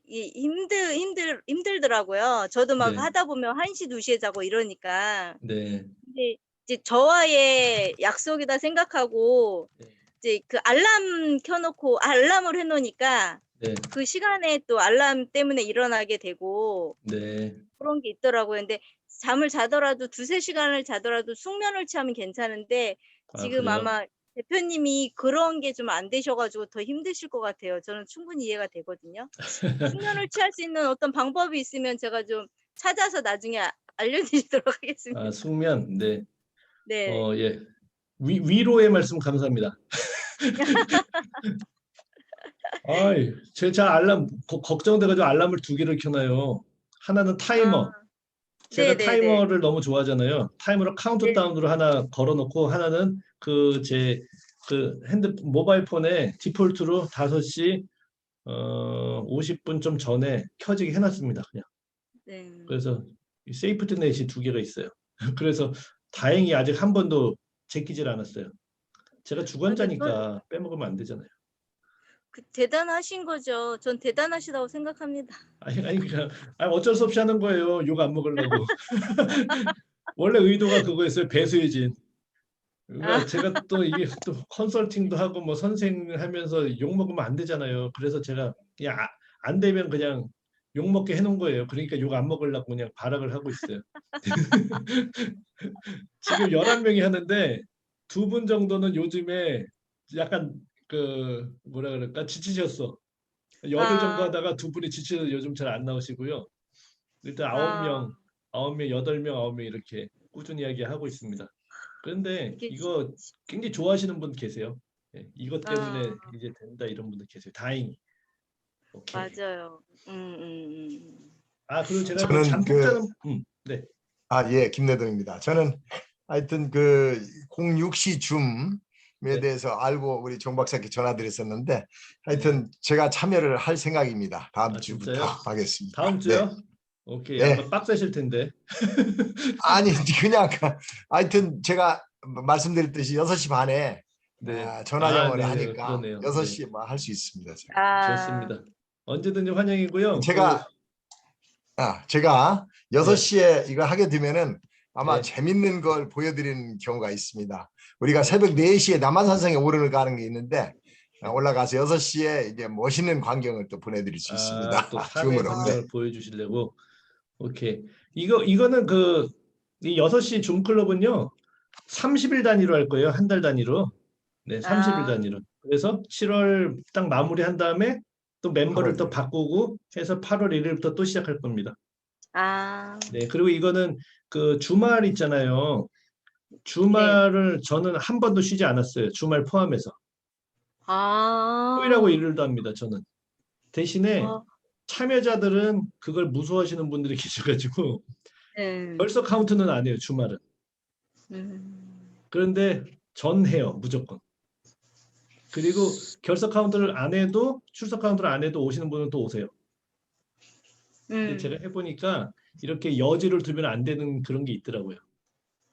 힘들더라고요. 저도 막 네. 하다 보면 1시, 2시에 자고 이러니까. 네. 근데 이제 저와의 약속이다 생각하고 이제 그 알람 켜놓고 알람을 해놓으니까 네. 그 시간에 또 알람 때문에 일어나게 되고 네. 그런 게 있더라고요. 근데 잠을 자더라도 2-3시간을 자더라도 숙면을 취하면 괜찮은데 지금 그래요? 아마 대표님이 그런 게 좀 안 되셔가지고 더 힘드실 것 같아요. 저는 충분히 이해가 되거든요. 숙면을 취할 수 있는 어떤 방법이 있으면 제가 좀 찾아서 나중에 알려드리도록 하겠습니다. 숙면. 네. 네. 예. 위로의 말씀 감사합니다. 아이, 제가 알람 걱정돼가지고 알람을 2개를 켜놔요. 하나는 타이머. 제가 네네네. 타이머를 너무 좋아하잖아요. 타이머로 카운트다운으로 하나 걸어놓고 하나는 모바일 폰에 디폴트로 5시 50분 좀 전에 켜지게 해놨습니다. 그냥. 네. 그래서 세이프티넷이 2개가 있어요. 그래서 다행히 아직 한 번도 제끼질 않았어요. 제가 주관자니까 빼먹으면 안 되잖아요. 대단하신 거죠. 전 대단하시다고 생각합니다. 그러니까 어쩔 수 없이 하는 거예요. 욕 안 먹으려고. 원래 의도가 그거였어요. 배수혜진. 그러니까 제가 또 이게 또 컨설팅도 하고 뭐 선생 하면서 욕 먹으면 안 되잖아요. 그래서 제가 그냥 안 되면 그냥 욕 먹게 해놓은 거예요. 그러니까 욕 안 먹으려고 그냥 발악을 하고 있어요. 지금 11명이 하는데 2분 정도는 요즘에 약간 뭐라 그럴까 지치셨어. 8 정도 하다가 2분이 지쳐서 요즘 잘 안 나오시고요. 일단 9명, 8명, 9명 이렇게 꾸준히 하고 있습니다. 그런데 이거 굉장히 좋아하시는 분 계세요. 예, 이것 때문에 이제 된다 이런 분들 계세요. 다행히. 오케이. 맞아요. 그리고 제가 저는 잠복자는 네. 예, 김내동입니다. 저는 하여튼 06시 줌에 대해서 알고 우리 정 박사께 전화드렸었는데 하여튼 제가 참여를 할 생각입니다. 다음 주부터 진짜요? 하겠습니다. 다음 주요? 네. 오케이. 네. 아마 빡세실 텐데. 아니 그냥 하여튼 제가 말씀드렸듯이 6시 반에 네. 전화 영어를 네, 하니까 그러네요. 6시에 뭐 할 수 있습니다. 제가. 좋습니다. 언제든지 환영이고요. 제가 6시에 이거 하게 되면은 아마 재밌는 걸 보여드리는 경우가 있습니다. 우리가 새벽 4시에 남한산성에 오르는 가는 게 있는데 올라가서 6시에 이제 멋있는 광경을 또 보내드릴 수 있습니다. 또 산의 광경을 보여주시려고. 오케이. 이거는 이 6시 줌 클럽은요. 30일 단위로 할 거예요. 한 달 단위로. 네, 30일 단위로. 그래서 7월 딱 마무리한 다음에 또 멤버를 또 바꾸고 해서 8월 1일부터 또 시작할 겁니다. 네, 그리고 이거는 주말 있잖아요. 주말을 저는 한 번도 쉬지 않았어요. 주말 포함해서. 토요일하고 일요일도 합니다. 저는. 대신에 참여자들은 그걸 무서워하시는 분들이 계셔가지고 벌써 카운트는 안 해요. 주말은. 그런데 전 해요. 무조건. 그리고 결석 카운트를 안 해도 출석 카운트를 안 해도 오시는 분은 또 오세요. 근데 제가 해보니까 이렇게 여지를 두면 안 되는 그런 게 있더라고요.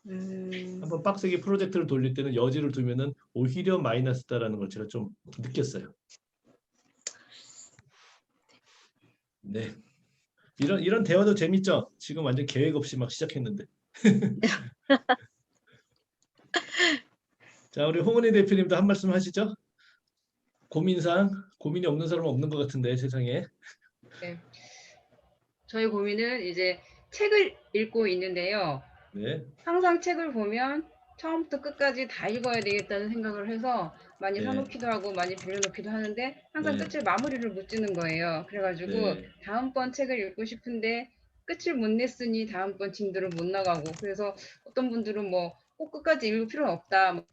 한번 빡세게 프로젝트를 돌릴 때는 여지를 두면은 오히려 마이너스다라는 걸 제가 좀 느꼈어요. 네. 이런 대화도 재밌죠? 지금 완전 계획 없이 막 시작했는데. 자, 우리 홍은희 대표님도 한 말씀 하시죠? 고민이 없는 사람은 없는 것 같은데 세상에. 네. 저희 고민은 이제 책을 읽고 있는데요. 네. 항상 책을 보면 처음부터 끝까지 다 읽어야 되겠다는 생각을 해서 많이 네. 사놓기도 하고 많이 빌려놓기도 하는데 항상 네. 끝을 마무리를 못 짓는 거예요. 그래가지고 네. 다음번 책을 읽고 싶은데 끝을 못 냈으니 다음번 진도를 못 나가고, 그래서 어떤 분들은 뭐 꼭 끝까지 읽을 필요는 없다,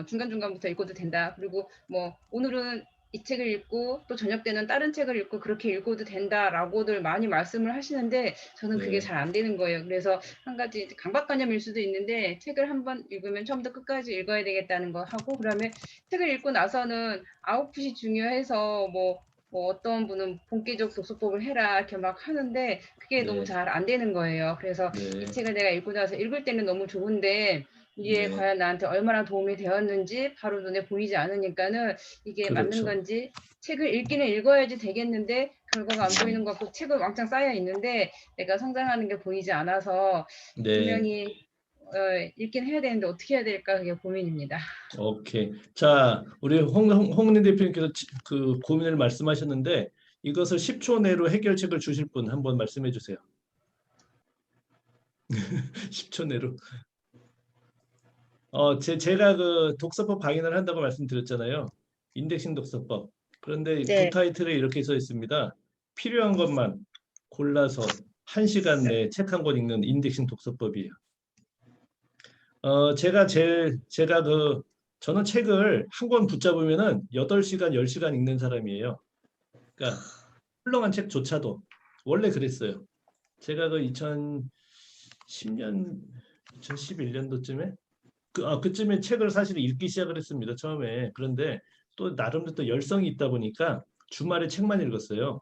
중간중간부터 읽어도 된다, 그리고 뭐 오늘은 이 책을 읽고 또 저녁 때는 다른 책을 읽고 그렇게 읽어도 된다라고들 많이 말씀을 하시는데 저는 그게 네. 잘 안 되는 거예요. 그래서 한 가지 강박관념일 수도 있는데 책을 한번 읽으면 처음부터 끝까지 읽어야 되겠다는 거 하고, 그다음에 책을 읽고 나서는 아웃풋이 중요해서 뭐 어떤 분은 본격 독서법을 해라 이렇게 막 하는데 그게 너무 네. 잘 안 되는 거예요. 그래서 네. 이 책을 내가 읽고 나서 읽을 때는 너무 좋은데 이게 네. 과연 나한테 얼마나 도움이 되었는지 바로 눈에 보이지 않으니까는 이게 맞는 그렇죠. 건지, 책을 읽기는 읽어야지 되겠는데 결과가 안 보이는 것 같고 책은 왕창 쌓여 있는데 내가 성장하는 게 보이지 않아서 네. 분명히 읽긴 해야 되는데 어떻게 해야 될까, 그게 고민입니다. 오케이. 자, 우리 홍은희 대표님께서 그 고민을 말씀하셨는데 이것을 10초 내로 해결책을 주실 분 한번 말씀해 주세요. 10초 내로. 제가 그 독서법 강의를 한다고 말씀드렸잖아요. 인덱싱 독서법. 그런데 네. 부타이틀에 이렇게 써 있습니다. 필요한 것만 골라서 1시간 내에 책 한 권 읽는 인덱싱 독서법이에요. 저는 책을 한 권 붙잡으면은 8시간, 10시간 읽는 사람이에요. 그러니까 훌륭한 책조차도 원래 그랬어요. 제가 그 2010년, 2011년도쯤에 그쯤에 책을 사실 읽기 시작을 했습니다. 처음에. 그런데 또 나름대로 또 열성이 있다 보니까 주말에 책만 읽었어요.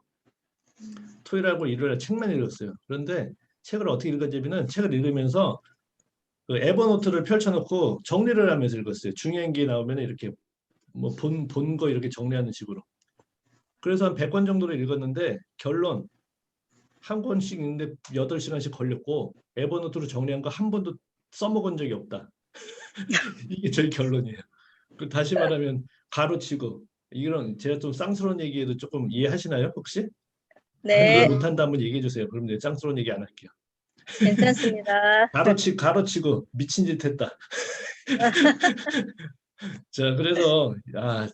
토요일하고 일요일에 책만 읽었어요. 그런데 책을 어떻게 읽었냐면은 책을 읽으면서 그 에버노트를 펼쳐놓고 정리를 하면서 읽었어요. 중요한 게 나오면 이렇게 뭐 본 거 이렇게 정리하는 식으로. 그래서 한 100권 정도를 읽었는데 결론 한 권씩 읽는데 8시간씩 걸렸고 에버노트로 정리한 거 한 번도 써먹은 적이 없다. 이게 저희 결론이에요. 다시 말하면 가로치고 이런 제가 좀 쌍스러운 얘기해도 조금 이해하시나요 혹시? 네, 이해 못한다 한번 얘기해 주세요. 그럼 내가 쌍스러운 얘기 안 할게요. 괜찮습니다. 가로치고 미친 짓 했다. 자, 그래서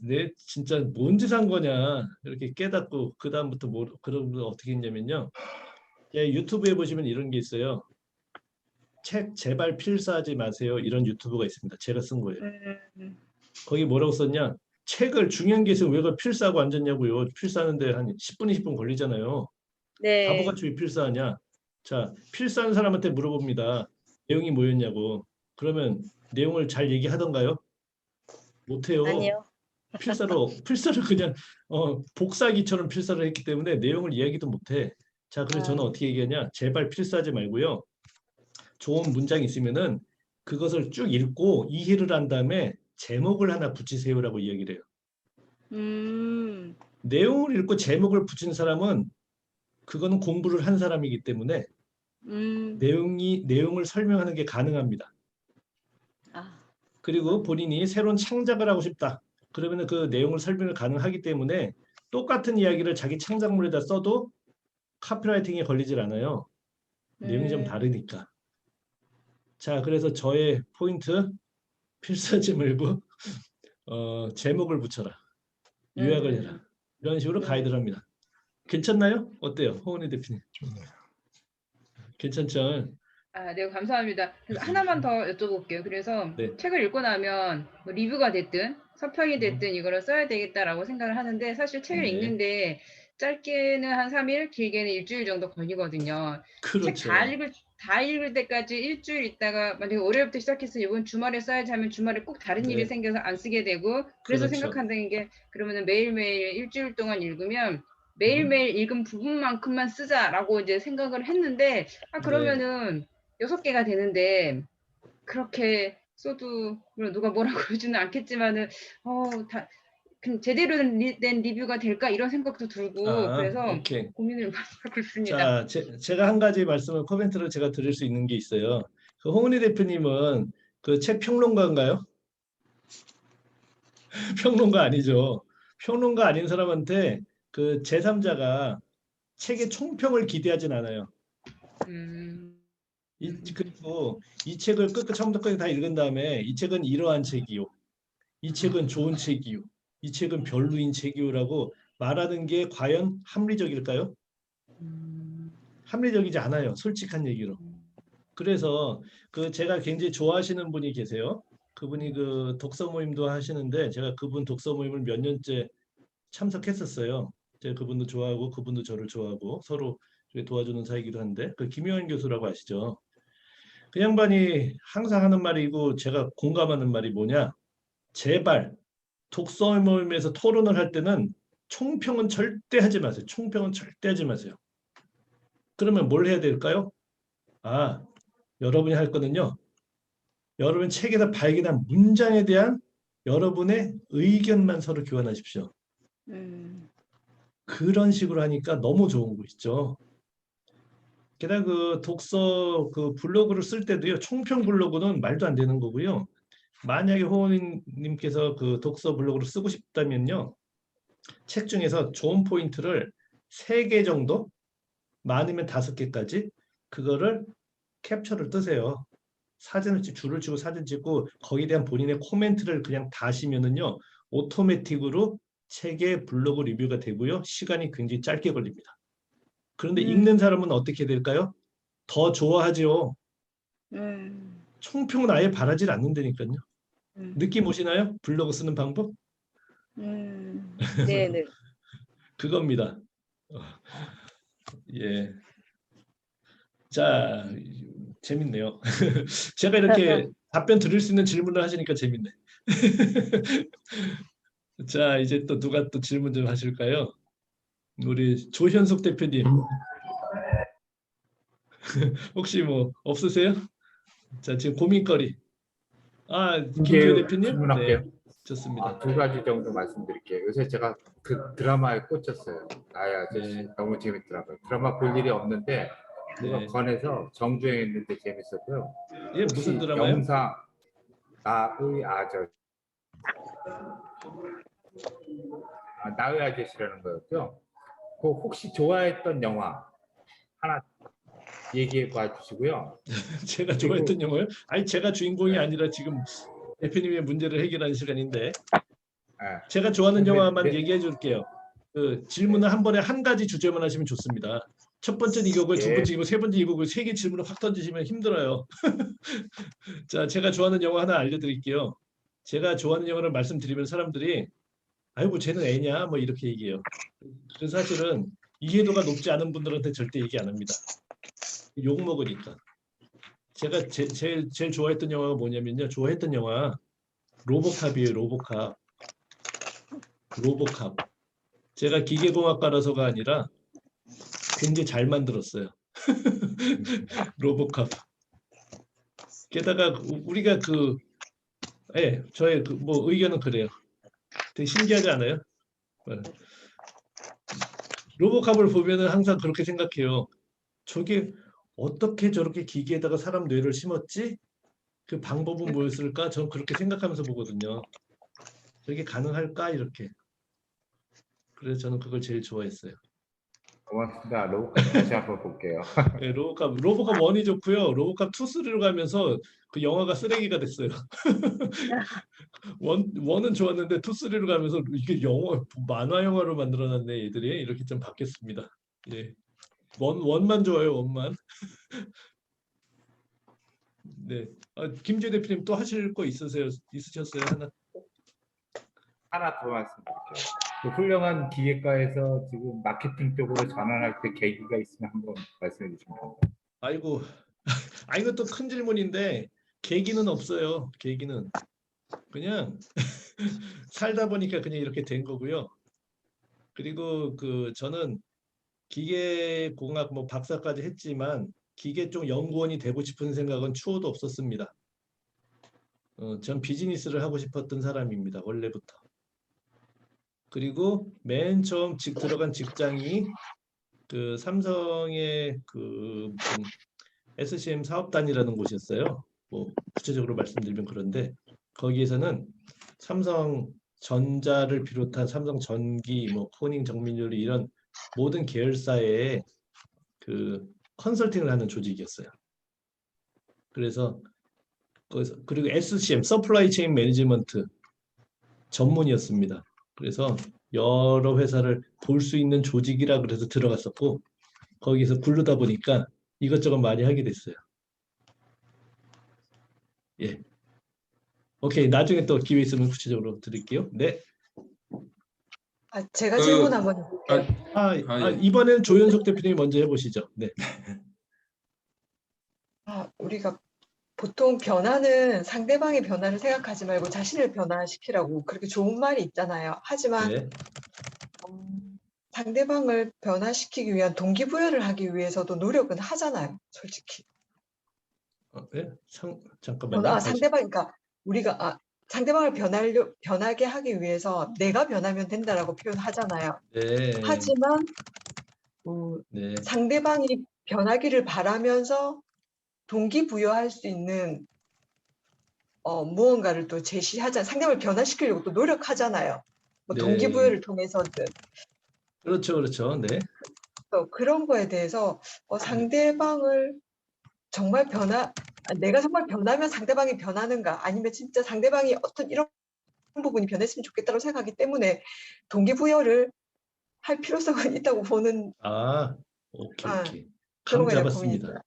내 진짜 뭔 짓 한 거냐 이렇게 깨닫고 그 다음부터 그럼 어떻게 했냐면요. 유튜브에 보시면 이런 게 있어요. 책 제발 필사하지 마세요. 이런 유튜브가 있습니다. 제가 쓴 거예요. 거기 뭐라고 썼냐? 책을 중요한 게 있으면 왜 그걸 필사하고 앉았냐고요. 필사하는데 한 10분, 20분 걸리잖아요. 네. 바보같이 왜 필사하냐? 자, 필사하는 사람한테 물어봅니다. 내용이 뭐였냐고. 그러면 내용을 잘 얘기하던가요? 못해요. 아니요. 필사를 그냥 복사기처럼 필사를 했기 때문에 내용을 이야기도 못해. 자, 그래서 저는 어떻게 얘기하냐? 제발 필사하지 말고요. 좋은 문장이 있으면은 그것을 쭉 읽고 이해를 한 다음에 제목을 하나 붙이세요라고 이야기를 해요. 내용을 읽고 제목을 붙인 사람은 그거는 공부를 한 사람이기 때문에 내용을 설명하는 게 가능합니다. 그리고 본인이 새로운 창작을 하고 싶다. 그러면 그 내용을 설명을 가능하기 때문에 똑같은 이야기를 자기 창작물에다 써도 카피라이팅에 걸리질 않아요. 내용이 좀 다르니까. 자, 그래서 저의 포인트 필사하지 말고 제목을 붙여라. 요약을 해라. 이런 식으로 가이드를 합니다. 괜찮나요? 어때요? 홍은희 대표님. 괜찮죠? 네, 감사합니다. 그래서 하나만 더 여쭤볼게요. 그래서 네. 책을 읽고 나면 뭐 리뷰가 됐든 서평이 됐든 이거를 써야 되겠다라고 생각을 하는데 사실 책을 네. 읽는데 짧게는 한 3일, 길게는 일주일 정도 걸리거든요. 그렇죠. 책 다 읽을 때까지 일주일 있다가 만약에 월요일부터 시작해서 이번 주말에 써야지 하면 주말에 꼭 다른 일이 네. 생겨서 안 쓰게 되고, 그래서 그렇죠. 생각한다는 게 그러면은 매일매일 일주일 동안 읽으면 매일매일 읽은 부분만큼만 쓰자라고 이제 생각을 했는데 그러면은 6개가 되는데 그렇게 써도 물론 누가 뭐라고 그러지는 않겠지만은 제대로 된 리뷰가 될까 이런 생각도 들고 그래서 오케이. 고민을 많이 하고 있습니다. 자, 제가 한 가지 코멘트를 제가 드릴 수 있는 게 있어요. 그 홍은희 대표님은 그 책 평론가인가요? 평론가 아니죠. 평론가 아닌 사람한테 그 제3자가 책의 총평을 기대하진 않아요. 그리고 이 책을 처음부터 끝까지 다 읽은 다음에 이 책은 이러한 책이요, 이 책은 좋은 책이요, 이 책은 별로인 책이요라고 말하는 게 과연 합리적일까요? 합리적이지 않아요. 솔직한 얘기로. 그래서 그 제가 굉장히 좋아하시는 분이 계세요. 그분이 그 독서 모임도 하시는데 제가 그분 독서 모임을 몇 년째 참석했었어요. 제가 그분도 좋아하고 그분도 저를 좋아하고 서로 도와주는 사이기도 한데, 그 김효한 교수라고 아시죠? 그 양반이 항상 하는 말이고 제가 공감하는 말이 뭐냐? 제발 독서 모임에서 토론을 할 때는 총평은 절대 하지 마세요. 총평은 절대 하지 마세요. 그러면 뭘 해야 될까요? 아, 여러분이 할 거는요, 여러분 책에서 발견한 문장에 대한 여러분의 의견만 서로 교환하십시오. 그런 식으로 하니까 너무 좋은 거 있죠. 게다가 그 독서 그 블로그를 쓸 때도요, 총평 블로그는 말도 안 되는 거고요. 만약에 호원님께서 그 독서 블로그를 쓰고 싶다면요, 책 중에서 좋은 포인트를 3개 정도, 많으면 5개까지 그거를 캡처를 뜨세요. 사진을 줄을 치고 사진 찍고 거기에 대한 본인의 코멘트를 그냥 다시면은요, 오토매틱으로 책의 블로그 리뷰가 되고요, 시간이 굉장히 짧게 걸립니다. 그런데 읽는 사람은 어떻게 될까요? 더 좋아하죠. 총평은 아예 바라질 않는다니까요. 느낌 오시나요? 블로그 쓰는 방법? 네네. 그겁니다. 예. 자, 재밌네요. 제가 이렇게 답변 드릴 수 있는 질문을 하시니까 재밌네. 자, 이제 또 누가 또 질문 좀 하실까요? 우리 조현숙 대표님. 혹시 뭐 없으세요? 자, 지금 고민거리. 아, 김재호 대표님? 질문할게요. 네, 좋습니다. 2가지 정도 말씀드릴게요. 요새 제가 그 드라마에 꽂혔어요. 나의 아저씨. 네. 너무 재밌더라고요. 드라마 볼 일이 없는데 누가 네. 권해서 정주행했는데 재밌었고요. 예, 무슨 혹시 드라마요? 영상 나의 아저씨. 나의 아저씨라는 거였죠. 그 혹시 좋아했던 영화 하나 얘기해 봐 주시고요. 제가 좋아했던 영화요? 아니, 제가 주인공이 아니라 지금 대표님의 문제를 해결하는 시간인데, 제가 좋아하는 영화만 얘기해 줄게요. 그 질문을 한 번에 한 가지 주제만 하시면 좋습니다. 첫 번째는 이거고요, 두 번째 이거, 세 번째 이거고요, 3개 질문을 확 던지시면 힘들어요. 자, 제가 좋아하는 영화 하나 알려드릴게요. 제가 좋아하는 영화를 말씀드리면 사람들이 아이고 쟤는 애냐 뭐 이렇게 얘기해요. 그 사실은 이해도가 높지 않은 분들한테 절대 얘기 안 합니다. 욕 먹으니까. 제가 제일 좋아했던 영화가 뭐냐면요, 좋아했던 영화 로보캅이에요. 로보캅. 제가 기계공학과라서가 아니라 굉장히 잘 만들었어요. 로보캅. 게다가 우리가 저의 뭐 의견은 그래요. 되게 신기하지 않아요? 로보캅을 보면은 항상 그렇게 생각해요. 저게 어떻게 저렇게 기계에다가 사람 뇌를 심었지? 그 방법은 뭐였을까? 저는 그렇게 생각하면서 보거든요. 저게 가능할까? 이렇게. 그래서 저는 그걸 제일 좋아했어요. 고맙습니다. 로봇캅 다시 한번 볼게요. 네, 로보캅 1이 좋고요. 로보캅 2, 3로 가면서 그 영화가 쓰레기가 됐어요. 원은 좋았는데 2, 3로 가면서 이게 만화 영화로 만들어놨네 얘들이, 이렇게 좀 바뀌었습니다. 예. 원만 좋아요, 원만. 네. 김재 대표님 또 하실 거 있으셨어요? 하나 더 말씀드릴게요. 그 훌륭한 기획가에서 지금 마케팅 쪽으로 전환할 때 계기가 있으면 한번 말씀해 주시면 됩니다. 아이고, 이것도 큰 질문인데 계기는 없어요. 계기는 그냥 살다 보니까 그냥 이렇게 된 거고요. 그리고 저는 기계공학 뭐 박사까지 했지만 기계 쪽 연구원이 되고 싶은 생각은 추호도 없었습니다. 전 비즈니스를 하고 싶었던 사람입니다, 원래부터. 그리고 맨 처음 들어간 직장이 그 삼성의 SCM 사업단이라는 곳이었어요. 뭐 구체적으로 말씀드리면 그런데 거기에서는 삼성 전자를 비롯한 삼성 전기, 뭐 코닝, 정민요리 이런 모든 계열사에 그 컨설팅을 하는 조직이었어요. 그래서 그리고 SCM, 서플라이 체인 매니지먼트 전문이었습니다. 그래서 여러 회사를 볼 수 있는 조직이라 그래서 들어갔었고 거기서 굴르다 보니까 이것저것 많이 하게 됐어요. 예. 오케이. 나중에 또 기회 있으면 구체적으로 드릴게요. 네. 제가 그- 질문 한번 해볼게요. 예. 이번엔 조윤석 대표님이 먼저 해보시죠. 네. 우리가 보통 변화는 상대방의 변화를 생각하지 말고 자신을 변화시키라고 그렇게 좋은 말이 있잖아요. 하지만 네. 상대방을 변화시키기 위한 동기부여를 하기 위해서도 노력은 하잖아요. 솔직히. 네? 잠깐만요. 그러니까 우리가 상대방을 변하게 하기 위해서 내가 변하면 된다라고 표현하잖아요. 네. 하지만 네. 상대방이 변하기를 바라면서 동기부여할 수 있는 무언가를 또 제시하잖아요. 상대방을 변화시키려고 또 노력하잖아요. 뭐 네. 동기부여를 통해서든. 그렇죠. 네. 또 그런 거에 대해서 상대방을 정말 내가 정말 변하면 상대방이 변하는가, 아니면 진짜 상대방이 어떤 이런 부분이 변했으면 좋겠다고 생각하기 때문에 동기부여를 할 필요성은 있다고 보는. 오케이. 그런 감 거에 대한 잡았습니다. 고민이죠.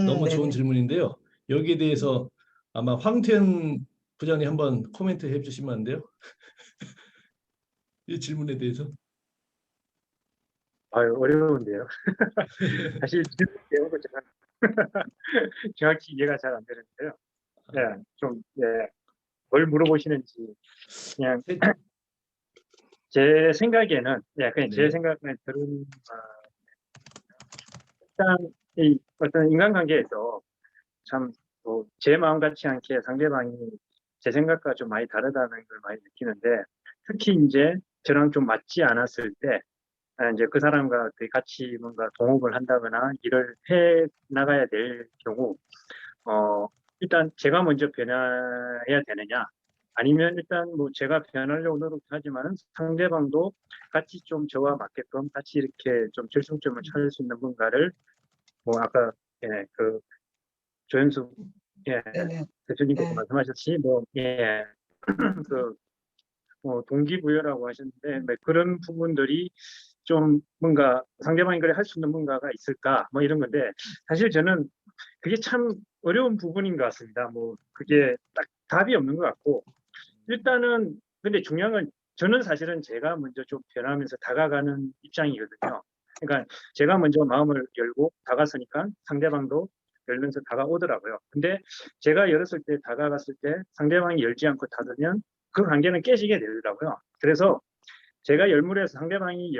너무 좋은 네네. 질문인데요. 여기에 대해서 아마 황태현 부장님 한번 코멘트 해주시면 안 돼요? 이 질문에 대해서. 어려운데요. 사실 질문 내용도 제가 정확히 이해가 잘 안 되는데요. 네, 뭘 물어보시는지 그냥 제 생각에는 그냥 제 생각을 들은 일단 이 어떤 인간관계에서 참 제 마음 같지 않게 상대방이 제 생각과 좀 많이 다르다는 걸 많이 느끼는데, 특히 이제 저랑 좀 맞지 않았을 때 이제 그 사람과 같이 뭔가 동업을 한다거나 일을 해 나가야 될 경우 일단 제가 먼저 변해야 되느냐, 아니면 일단 뭐 제가 변하려고 노력하지만은 상대방도 같이 좀 저와 맞게끔 같이 이렇게 좀 절충점을 찾을 수 있는 뭔가를 뭐 아까 그 조현수 대표님께서 말씀하셨듯이 그 동기부여라고 하셨는데 그런 부분들이 좀 뭔가 상대방이 그래 할 수 있는 뭔가가 있을까 뭐 이런 건데, 사실 저는 그게 참 어려운 부분인 것 같습니다. 그게 딱 답이 없는 것 같고, 일단은 근데 중요한 건 저는 사실은 제가 먼저 좀 변하면서 다가가는 입장이거든요. 그러니까 제가 먼저 마음을 열고 다가서니까 상대방도 열면서 다가오더라고요. 근데 제가 열었을 때, 다가갔을 때 상대방이 열지 않고 닫으면 그 관계는 깨지게 되더라고요. 그래서 제가 열물에서 상대방이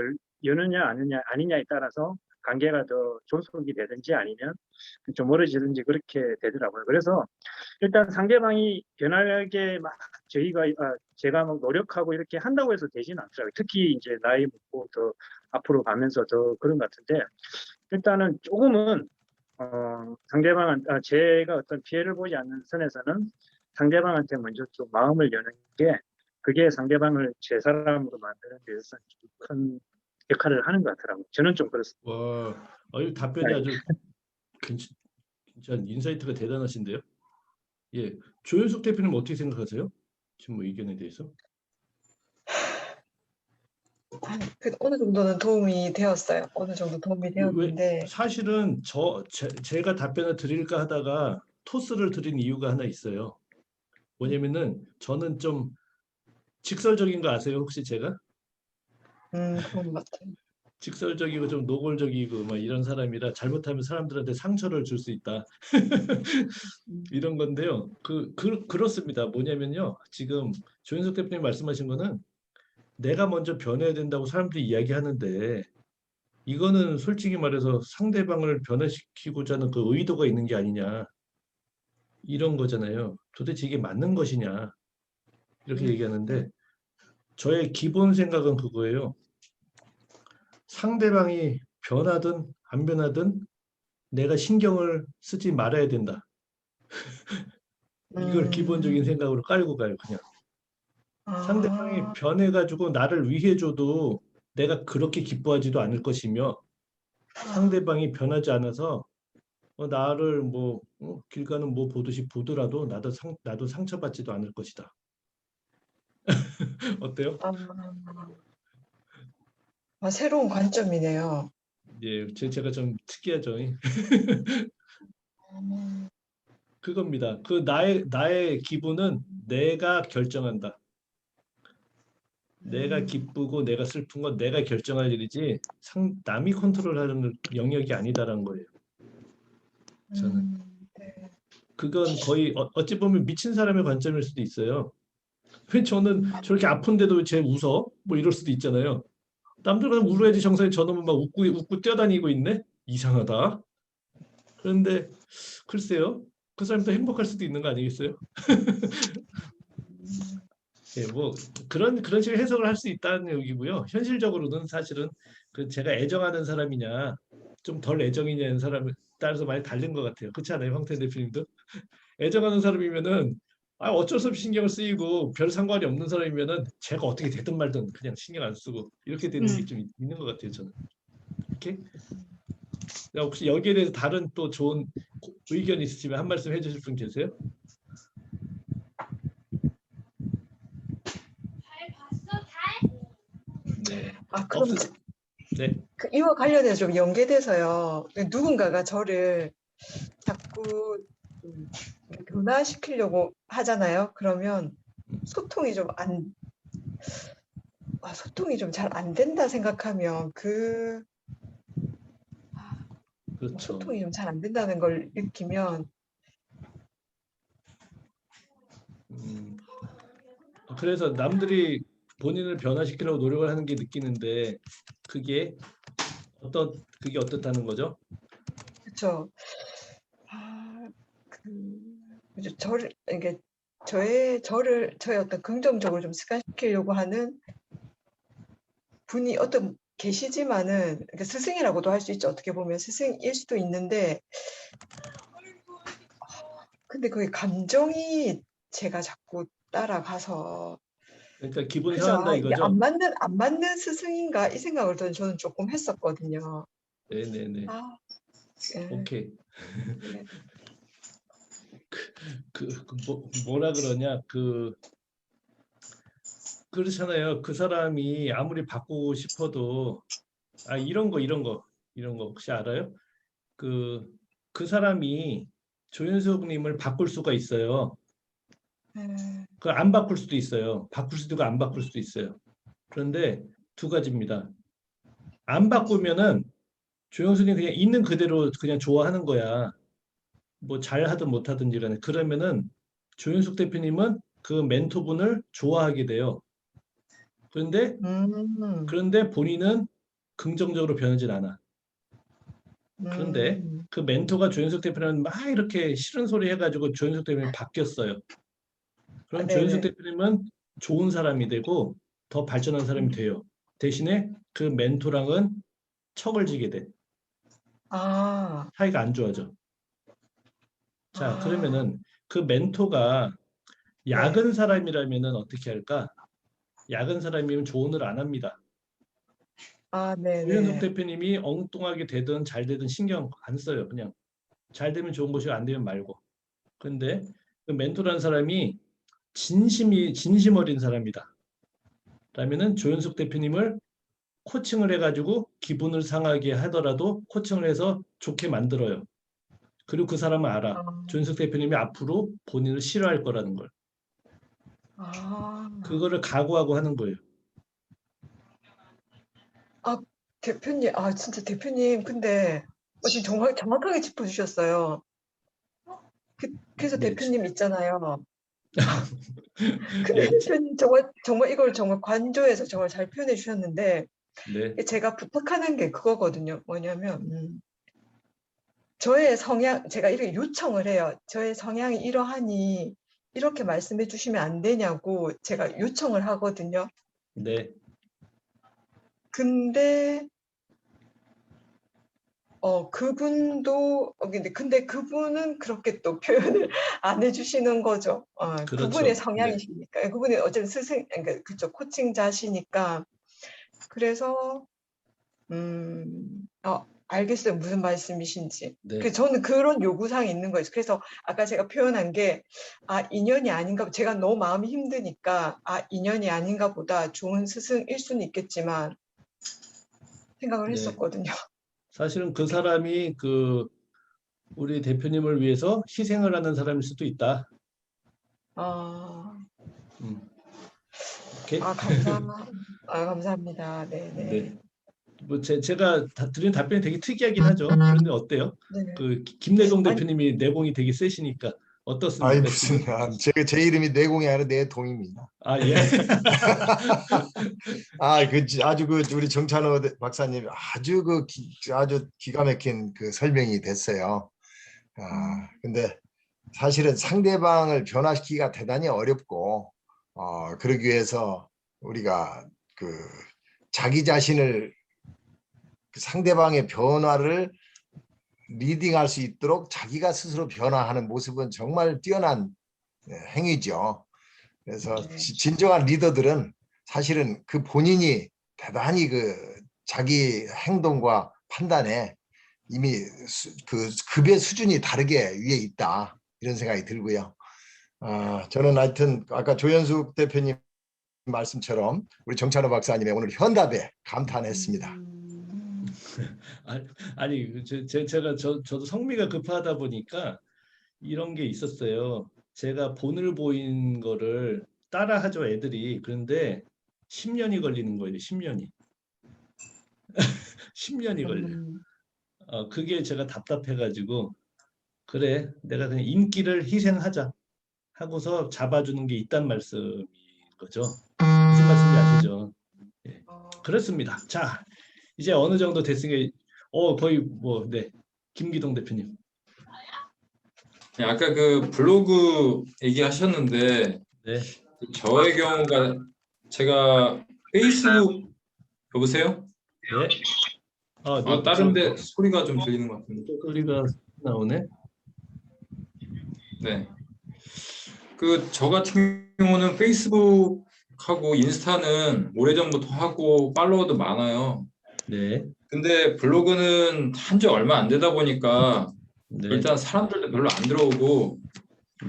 여느냐 아니냐에 따라서 관계가 더 존속이 되든지 아니면 좀 멀어지든지 그렇게 되더라고요. 그래서 일단 상대방이 변하게 막 제가 막 노력하고 이렇게 한다고 해서 되지는 않더라고요. 특히 이제 나이 먹고 더 앞으로 가면서 더 그런 것 같은데, 일단은 조금은 상대방은 제가 어떤 피해를 보지 않는 선에서는 상대방한테 먼저 좀 마음을 여는 게, 그게 상대방을 제 사람으로 만드는 데 있어서 좀 큰 역할을 하는 것 같더라고요. 저는 좀 그렇습니다. 와, 이 답변이 아주 진짜 인사이트가 대단하신데요. 예, 조윤석 대표님 어떻게 생각하세요? 지금 뭐 의견에 대해서? 어느 정도는 도움이 되었어요. 어느 정도 도움이 되었는데. 사실은 제가 답변을 드릴까 하다가 토스를 드린 이유가 하나 있어요. 뭐냐면은 저는 좀 직설적인 거 아세요? 혹시 제가? 그런 것 같아요. 직설적이고 좀 노골적이고 막 이런 사람이라 잘못하면 사람들한테 상처를 줄 수 있다. 이런 건데요. 그렇습니다. 뭐냐면요. 지금 조윤석 대표님 말씀하신 거는 내가 먼저 변해야 된다고 사람들이 이야기하는데, 이거는 솔직히 말해서 상대방을 변화시키고자 하는 그 의도가 있는 게 아니냐, 이런 거잖아요. 도대체 이게 맞는 것이냐, 이렇게 얘기하는데, 저의 기본 생각은 그거예요. 상대방이 변하든 안 변하든 내가 신경을 쓰지 말아야 된다. 이걸 기본적인 생각으로 깔고 가요, 그냥. 상대방이 아, 변해가지고 나를 위해줘도 내가 그렇게 기뻐하지도 않을 것이며 상대방이 변하지 않아서 나를 뭐 길 가는 뭐 보듯이 보더라도 나도 상처받지도 않을 것이다. 어때요? 아, 새로운 관점이네요. 예, 제가 좀 특이하죠. 음, 그겁니다. 그 나의 기분은 내가 결정한다. 내가 기쁘고 내가 슬픈 건 내가 결정할 일이지 남이 컨트롤하는 영역이 아니다라는 거예요. 저는 네. 그건 거의 어찌 보면 미친 사람의 관점일 수도 있어요. 왜 저는 저렇게 아픈데도 쟤 웃어? 뭐 이럴 수도 있잖아요. 남들은 울어야지 정상에 저놈은 막 웃고 뛰어다니고 있네? 이상하다. 그런데 글쎄요. 그 사람도 행복할 수도 있는 거 아니겠어요? 예, 뭐 그런 식의 해석을 할 수 있다는 얘기고요. 현실적으로는 사실은 그 제가 애정하는 사람이냐 좀 덜 애정이냐는 사람에 따라서 많이 다른 것 같아요. 그렇지 않아요, 황태 대표님도? 애정하는 사람이면은 어쩔 수 없이 신경을 쓰이고 별 상관이 없는 사람이면은 제가 어떻게 되든 말든 그냥 신경 안 쓰고 이렇게 되는 게 좀 있는 것 같아요, 저는. 이렇게 혹시 여기에 대해서 다른 또 좋은 의견 있으시면 한 말씀 해주실 분 계세요? 네. 그럼 네. 이와 관련해서 좀 연계돼서요. 누군가가 저를 자꾸 변화시키려고 하잖아요. 그러면 소통이 좀 잘 안 된다 생각하면 그렇죠. 소통이 좀 잘 안 된다는 걸 느끼면 그래서 남들이 본인을 변화시키려고 노력을 하는 게 느끼는데 그게 어떻다는 거죠? 그렇죠. 이게 저의 어떤 긍정적으로 좀 습관시키려고 하는 분이 어떤 계시지만은 스승이라고도 할 수 있죠. 어떻게 보면 스승일 수도 있는데 근데 그게 감정이 제가 자꾸 따라가서 그러니까 기분이 그래서 상한다 이게 이거죠? 안 맞는 스승인가 이 생각을 저는 조금 했었거든요. 네네네. 예. 오케이. 네. 뭐라 그러냐 그렇잖아요. 그 사람이 아무리 바꾸고 싶어도 이런 거 혹시 알아요? 그 사람이 조윤석님을 바꿀 수가 있어요. 그 안 바꿀 수도 있어요. 바꿀 수도 있고 안 바꿀 수도 있어요. 그런데 두 가지입니다. 안 바꾸면은 조영순이 그냥 있는 그대로 그냥 좋아하는 거야. 뭐 잘하든 못하든지 간에. 그러면은 조윤숙 대표님은 그 멘토분을 좋아하게 돼요. 그런데 본인은 긍정적으로 변하진 않아. 그런데 그 멘토가 조윤숙 대표님은 막 이렇게 싫은 소리 해가지고 조윤숙 대표님이 바뀌었어요. 그럼 조윤숙 네네. 대표님은 좋은 사람이 되고 더 발전한 사람이 돼요. 대신에 그 멘토랑은 척을 지게 돼. 사이가 안 좋아져. 자, 그러면은 그 멘토가 야근 사람이라면은 어떻게 할까? 야근 사람이면 조언을 안 합니다. 조현석 네네. 대표님이 엉뚱하게 되든 잘 되든 신경 안 써요. 그냥 잘 되면 좋은 것이고 안 되면 말고. 근데 그 멘토라는 사람이 진심 어린 사람이다. 그러면은 조현석 대표님을 코칭을 해가지고 기분을 상하게 하더라도 코칭을 해서 좋게 만들어요. 그리고 그 사람은 알아. 조현석 대표님이 앞으로 본인을 싫어할 거라는 걸. 그거를 각오하고 하는 거예요. 대표님, 진짜 대표님, 근데 지금 정확하게 짚어주셨어요. 그래서 네. 대표님 있잖아요. 근데 네. 대표님 정말 이걸 정말 관조해서 정말 잘 표현해 주셨는데 네. 제가 부탁하는 게 그거거든요. 뭐냐면 저의 성향, 제가 이렇게 요청을 해요. 저의 성향이 이러하니 이렇게 말씀해 주시면 안 되냐고 제가 요청을 하거든요. 네. 근데 그분도 근데 그분은 그렇게 또 표현을 안 해주시는 거죠. 그렇죠. 그분의 네. 성향이시니까. 그분이 어쨌든 그러니까 그쪽 코칭자시니까. 그래서 알겠어요. 무슨 말씀이신지. 네. 저는 그런 요구사항이 있는 거예요. 그래서 아까 제가 표현한 게 인연이 아닌가, 제가 너무 마음이 힘드니까 인연이 아닌가 보다, 좋은 스승일 수는 있겠지만 생각을 네. 했었거든요. 사실은 그 사람이 우리 대표님을 위해서 희생을 하는 사람일 수도 있다. 오케이? 감사합니다. 네. 네. 뭐 제가 드린 답변이 되게 특이하긴 하죠. 그런데 어때요? 네. 김내동 대표님이 내공이 되게 세시니까 어떻습니까? 아니 무슨 제 이름이 내공이 아니라 내동입니다. 예. 아주 우리 정찬호 박사님 아주 아주 기가 막힌 설명이 됐어요. 근데 사실은 상대방을 변화시키기가 대단히 어렵고 그러기 위해서 우리가 자기 자신을 상대방의 변화를 리딩할 수 있도록 자기가 스스로 변화하는 모습은 정말 뛰어난 행위죠. 그래서 진정한 리더들은 사실은 본인이 대단히 자기 행동과 판단에 이미 급의 수준이 다르게 위에 있다, 이런 생각이 들고요. 저는 하여튼 아까 조현숙 대표님 말씀처럼 우리 정찬호 박사님의 오늘 현답에 감탄했습니다. 아니 저도 성미가 급하다 보니까 이런 게 있었어요. 제가 본을 보인 거를 따라하죠, 애들이. 그런데 10년이 걸리는 거예요. 10년이. 10년이 걸려요. 그게 제가 답답해가지고, 그래, 내가 그냥 인기를 희생하자 하고서 잡아주는 게 있단 말씀인 거죠. 무슨 말씀인지 아시죠? 예. 그렇습니다. 자, 이제 어느 정도 됐으니까 거의 김기동 대표님. 아까 블로그 얘기하셨는데, 네. 저의 경우가 제가 페이스북, 여보세요? 네. 다른데 소리가 좀 들리는 것 같은데. 소리가 나오네. 네. 저 같은 경우는 페이스북하고 인스타는 오래전부터 하고 팔로워도 많아요. 네. 근데 블로그는 한 지 얼마 안 되다 보니까 네. 일단 사람들도 별로 안 들어오고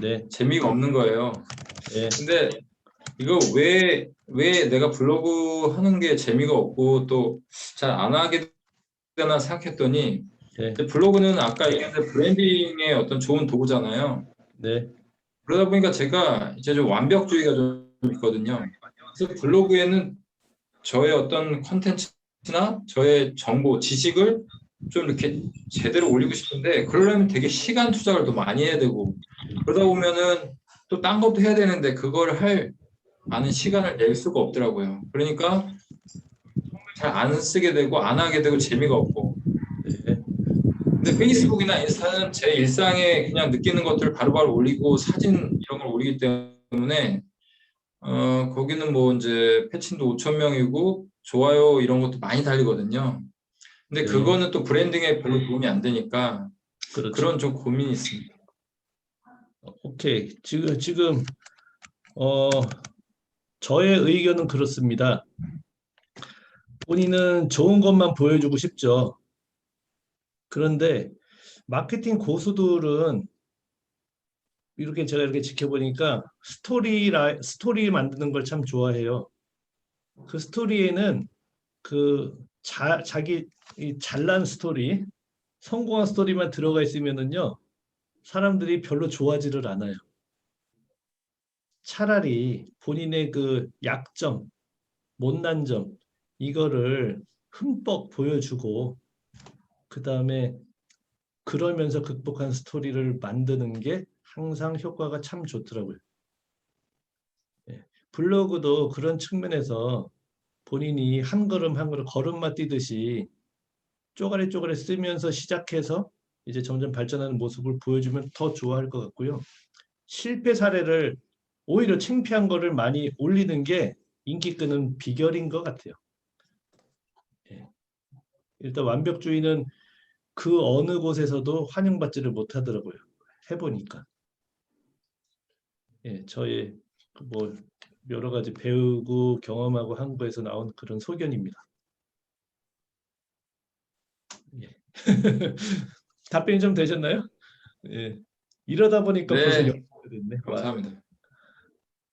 네. 재미가 없는 거예요. 네. 근데 이거 왜 내가 블로그 하는 게 재미가 없고 또 잘 안 하게 되나 생각했더니, 네. 블로그는 아까 얘기한 브랜딩의 어떤 좋은 도구잖아요. 네. 그러다 보니까 제가 이제 좀 완벽주의가 좀 있거든요. 그래서 블로그에는 저의 어떤 컨텐츠나 저의 정보, 지식을 좀 이렇게 제대로 올리고 싶은데, 그러려면 되게 시간 투자를 더 많이 해야 되고, 그러다 보면은 또 딴 것도 해야 되는데 그걸 할 많은 시간을 낼 수가 없더라고요. 그러니까 잘 안 쓰게 되고 안 하게 되고 재미가 없고. 근데 페이스북이나 인스타는 제 일상에 그냥 느끼는 것들을 바로바로 올리고 사진 이런 걸 올리기 때문에 거기는 이제 패친도 5,000명이고 좋아요 이런 것도 많이 달리거든요. 근데 그거는 또 브랜딩에 별로 도움이 안 되니까, 그렇죠. 그런 좀 고민이 있습니다. 오케이. 지금 저의 의견은 그렇습니다. 본인은 좋은 것만 보여주고 싶죠. 그런데 마케팅 고수들은 제가 이렇게 지켜보니까 스토리 만드는 걸 참 좋아해요. 그 스토리에는 자기 잘난 스토리, 성공한 스토리만 들어가 있으면은요, 사람들이 별로 좋아하지를 않아요. 차라리 본인의 약점, 못난 점, 이거를 흠뻑 보여주고, 그 다음에 그러면서 극복한 스토리를 만드는 게 항상 효과가 참 좋더라고요. 블로그도 그런 측면에서 본인이 한 걸음 한 걸음 걸음마 뛰듯이 쪼가리 쓰면서 시작해서 이제 점점 발전하는 모습을 보여주면 더 좋아할 것 같고요. 실패 사례를 오히려 창피한 거를 많이 올리는 게 인기 끄는 비결인 것 같아요. 일단 완벽주의는 그 어느 곳에서도 환영받지를 못하더라고요. 해보니까. 예, 저의 뭐 여러 가지 배우고 경험하고 한 거에서 나온 그런 소견입니다. 예. 답변이 좀 되셨나요? 예. 이러다 보니까 네. 벌써 10시가 됐네. 와, 감사합니다.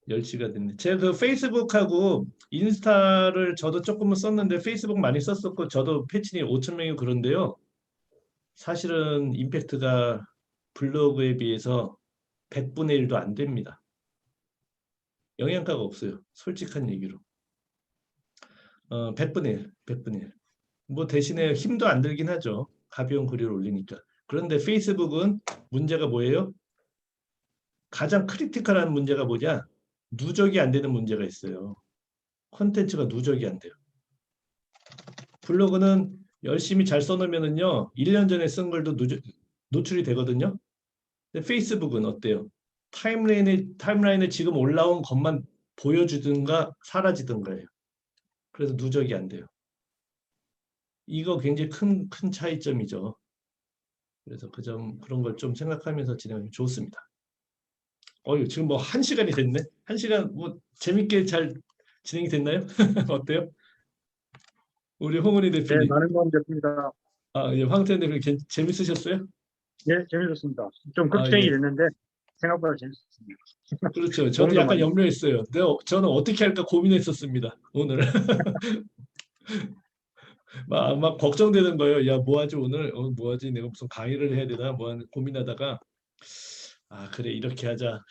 10시가 됐네. 제가 그 페이스북하고 인스타를 저도 조금은 썼는데 페이스북 많이 썼었고 저도 패친이 5,000명이고 그런데요. 사실은 임팩트가 블로그에 비해서 100분의 1도 안 됩니다. 영양가가 없어요. 솔직한 얘기로. 100분의 1, 100분의 1. 뭐 대신에 힘도 안 들긴 하죠. 가벼운 글을 올리니까. 그런데 페이스북은 문제가 뭐예요? 가장 크리티컬한 문제가 뭐냐? 누적이 안 되는 문제가 있어요. 콘텐츠가 누적이 안 돼요. 블로그는 열심히 잘 써놓으면은요, 1년 전에 쓴 글도 노출이 되거든요. 근데 페이스북은 어때요? 타임라인에 지금 올라온 것만 보여주든가 사라지든가예요. 그래서 누적이 안 돼요. 이거 굉장히 큰 차이점이죠. 그래서 그런 걸 좀 생각하면서 진행하면 좋습니다. 지금 뭐 1시간이 됐네. 1시간 뭐 재밌게 잘 진행이 됐나요? 어때요? 우리 홍은희 네, 대표님. 많은 도움 됐습니다. 예, 황태현 대표님 재밌으셨어요? 네, 재밌었습니다. 좀 아, 걱정이 예. 됐는데 생각보다 재밌었습니다. 그렇죠. 저도 도움도 약간 많이 염려했어요. 저는 어떻게 할까 고민했었습니다. 오늘. 막 걱정되는 거예요. 야, 뭐 하지 오늘? 뭐 하지? 내가 무슨 강의를 해야 되나? 뭐 하는 고민하다가 그래 이렇게 하자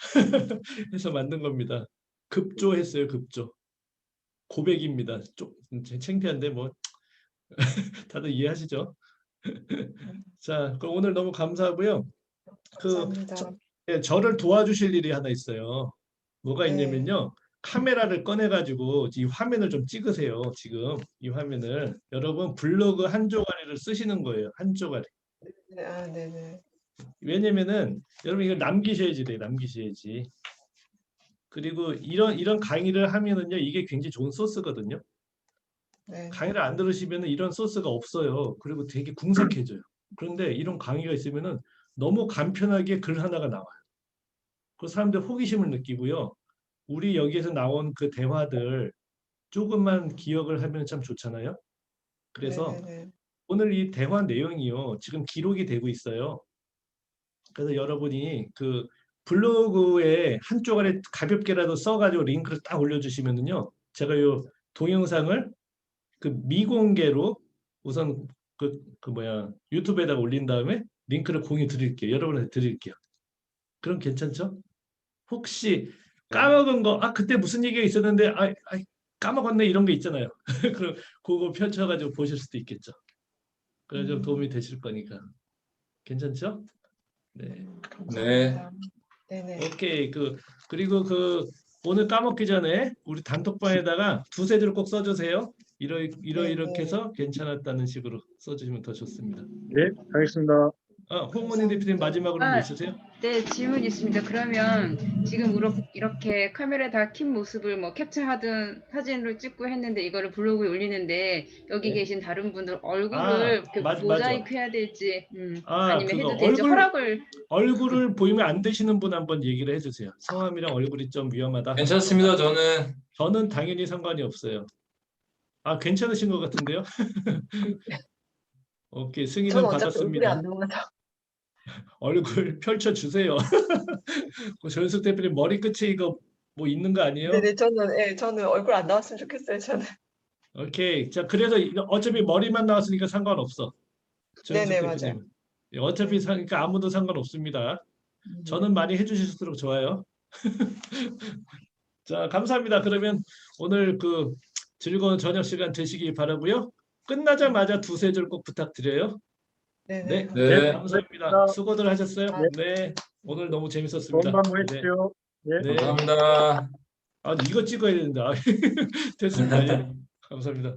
해서 만든 겁니다. 급조했어요. 급조. 고백입니다. 좀 창피한데 뭐 다들 이해하시죠? 자, 그럼 오늘 너무 감사하고요. 감사합니다. 저를 도와주실 일이 하나 있어요. 뭐가 네. 있냐면요. 카메라를 꺼내가지고 이 화면을 좀 찍으세요. 지금 이 화면을. 여러분 블로그 한 조가리를 쓰시는 거예요. 한 조가리. 네, 네네. 왜냐면은 여러분 이걸 남기셔야지 돼요. 남기셔야지. 그리고 이런 강의를 하면은요. 이게 굉장히 좋은 소스거든요. 네. 강의를 안 들으시면은 이런 소스가 없어요. 그리고 되게 궁색해져요. 그런데 이런 강의가 있으면은 너무 간편하게 글 하나가 나와요. 그 사람들 호기심을 느끼고요. 우리 여기에서 나온 그 대화들 조금만 기억을 하면 참 좋잖아요. 그래서 네네네. 오늘 이 대화 내용이요. 지금 기록이 되고 있어요. 그래서 여러분이 그 블로그에 한쪽 아래 가볍게라도 써가지고 링크를 딱 올려주시면은요. 제가 요 동영상을 그 미공개로 우선 유튜브에다가 올린 다음에 링크를 공유 드릴게요. 여러분한테 드릴게요. 그럼 괜찮죠? 혹시 까먹은 거, 그때 무슨 얘기가 있었는데, 까먹었네 이런 게 있잖아요. 그럼 그거 펼쳐가지고 보실 수도 있겠죠. 그래서 좀 도움이 되실 거니까. 괜찮죠? 네. 감사합니다. 네네. 오케이. 그리고 오늘 까먹기 전에 우리 단톡방에다가 두세 줄 꼭 써주세요. 이렇게 해서 괜찮았다는 식으로 써주시면 더 좋습니다. 네, 알겠습니다. 홍문희 대표님 마지막으로 뭐 있으세요? 네, 질문 있습니다. 그러면 지금 이렇게 카메라에다 킨 모습을 뭐 캡처하든 사진으로 찍고 했는데 이거를 블로그에 올리는데 여기 네. 계신 다른 분들 얼굴을 이렇게 모자이크 해야 될지 아니면 해도 될지 얼굴을 보이면 안 되시는 분 한번 얘기를 해주세요. 성함이랑 얼굴이 좀 위험하다. 괜찮습니다. 저는 당연히 상관이 없어요. 괜찮으신 것 같은데요? 오케이, 승인은 저는 어차피 얼굴이 받았습니다. 안 나와서. 얼굴 펼쳐주세요. 조현숙 대표님 머리 끝에 이거 뭐 있는 거 아니에요? 네네, 저는 얼굴 안 나왔으면 좋겠어요. 저는. 오케이. 자, 그래서 어차피 머리만 나왔으니까 상관없어. 네네, 대표님. 어차피 그러니까 아무도 상관없습니다. 저는 많이 해주실수록 좋아요. 자, 감사합니다. 그러면 오늘 즐거운 저녁 시간 되시기 바라고요. 끝나자마자 두세 줄 꼭 부탁드려요. 네네. 네, 감사합니다. 수고들 하셨어요. 네, 오늘 너무 재밌었습니다. 좋은 밤 보내십시오. 네. 감사합니다. 이거 찍어야 된다. 됐습니다. 예. 감사합니다.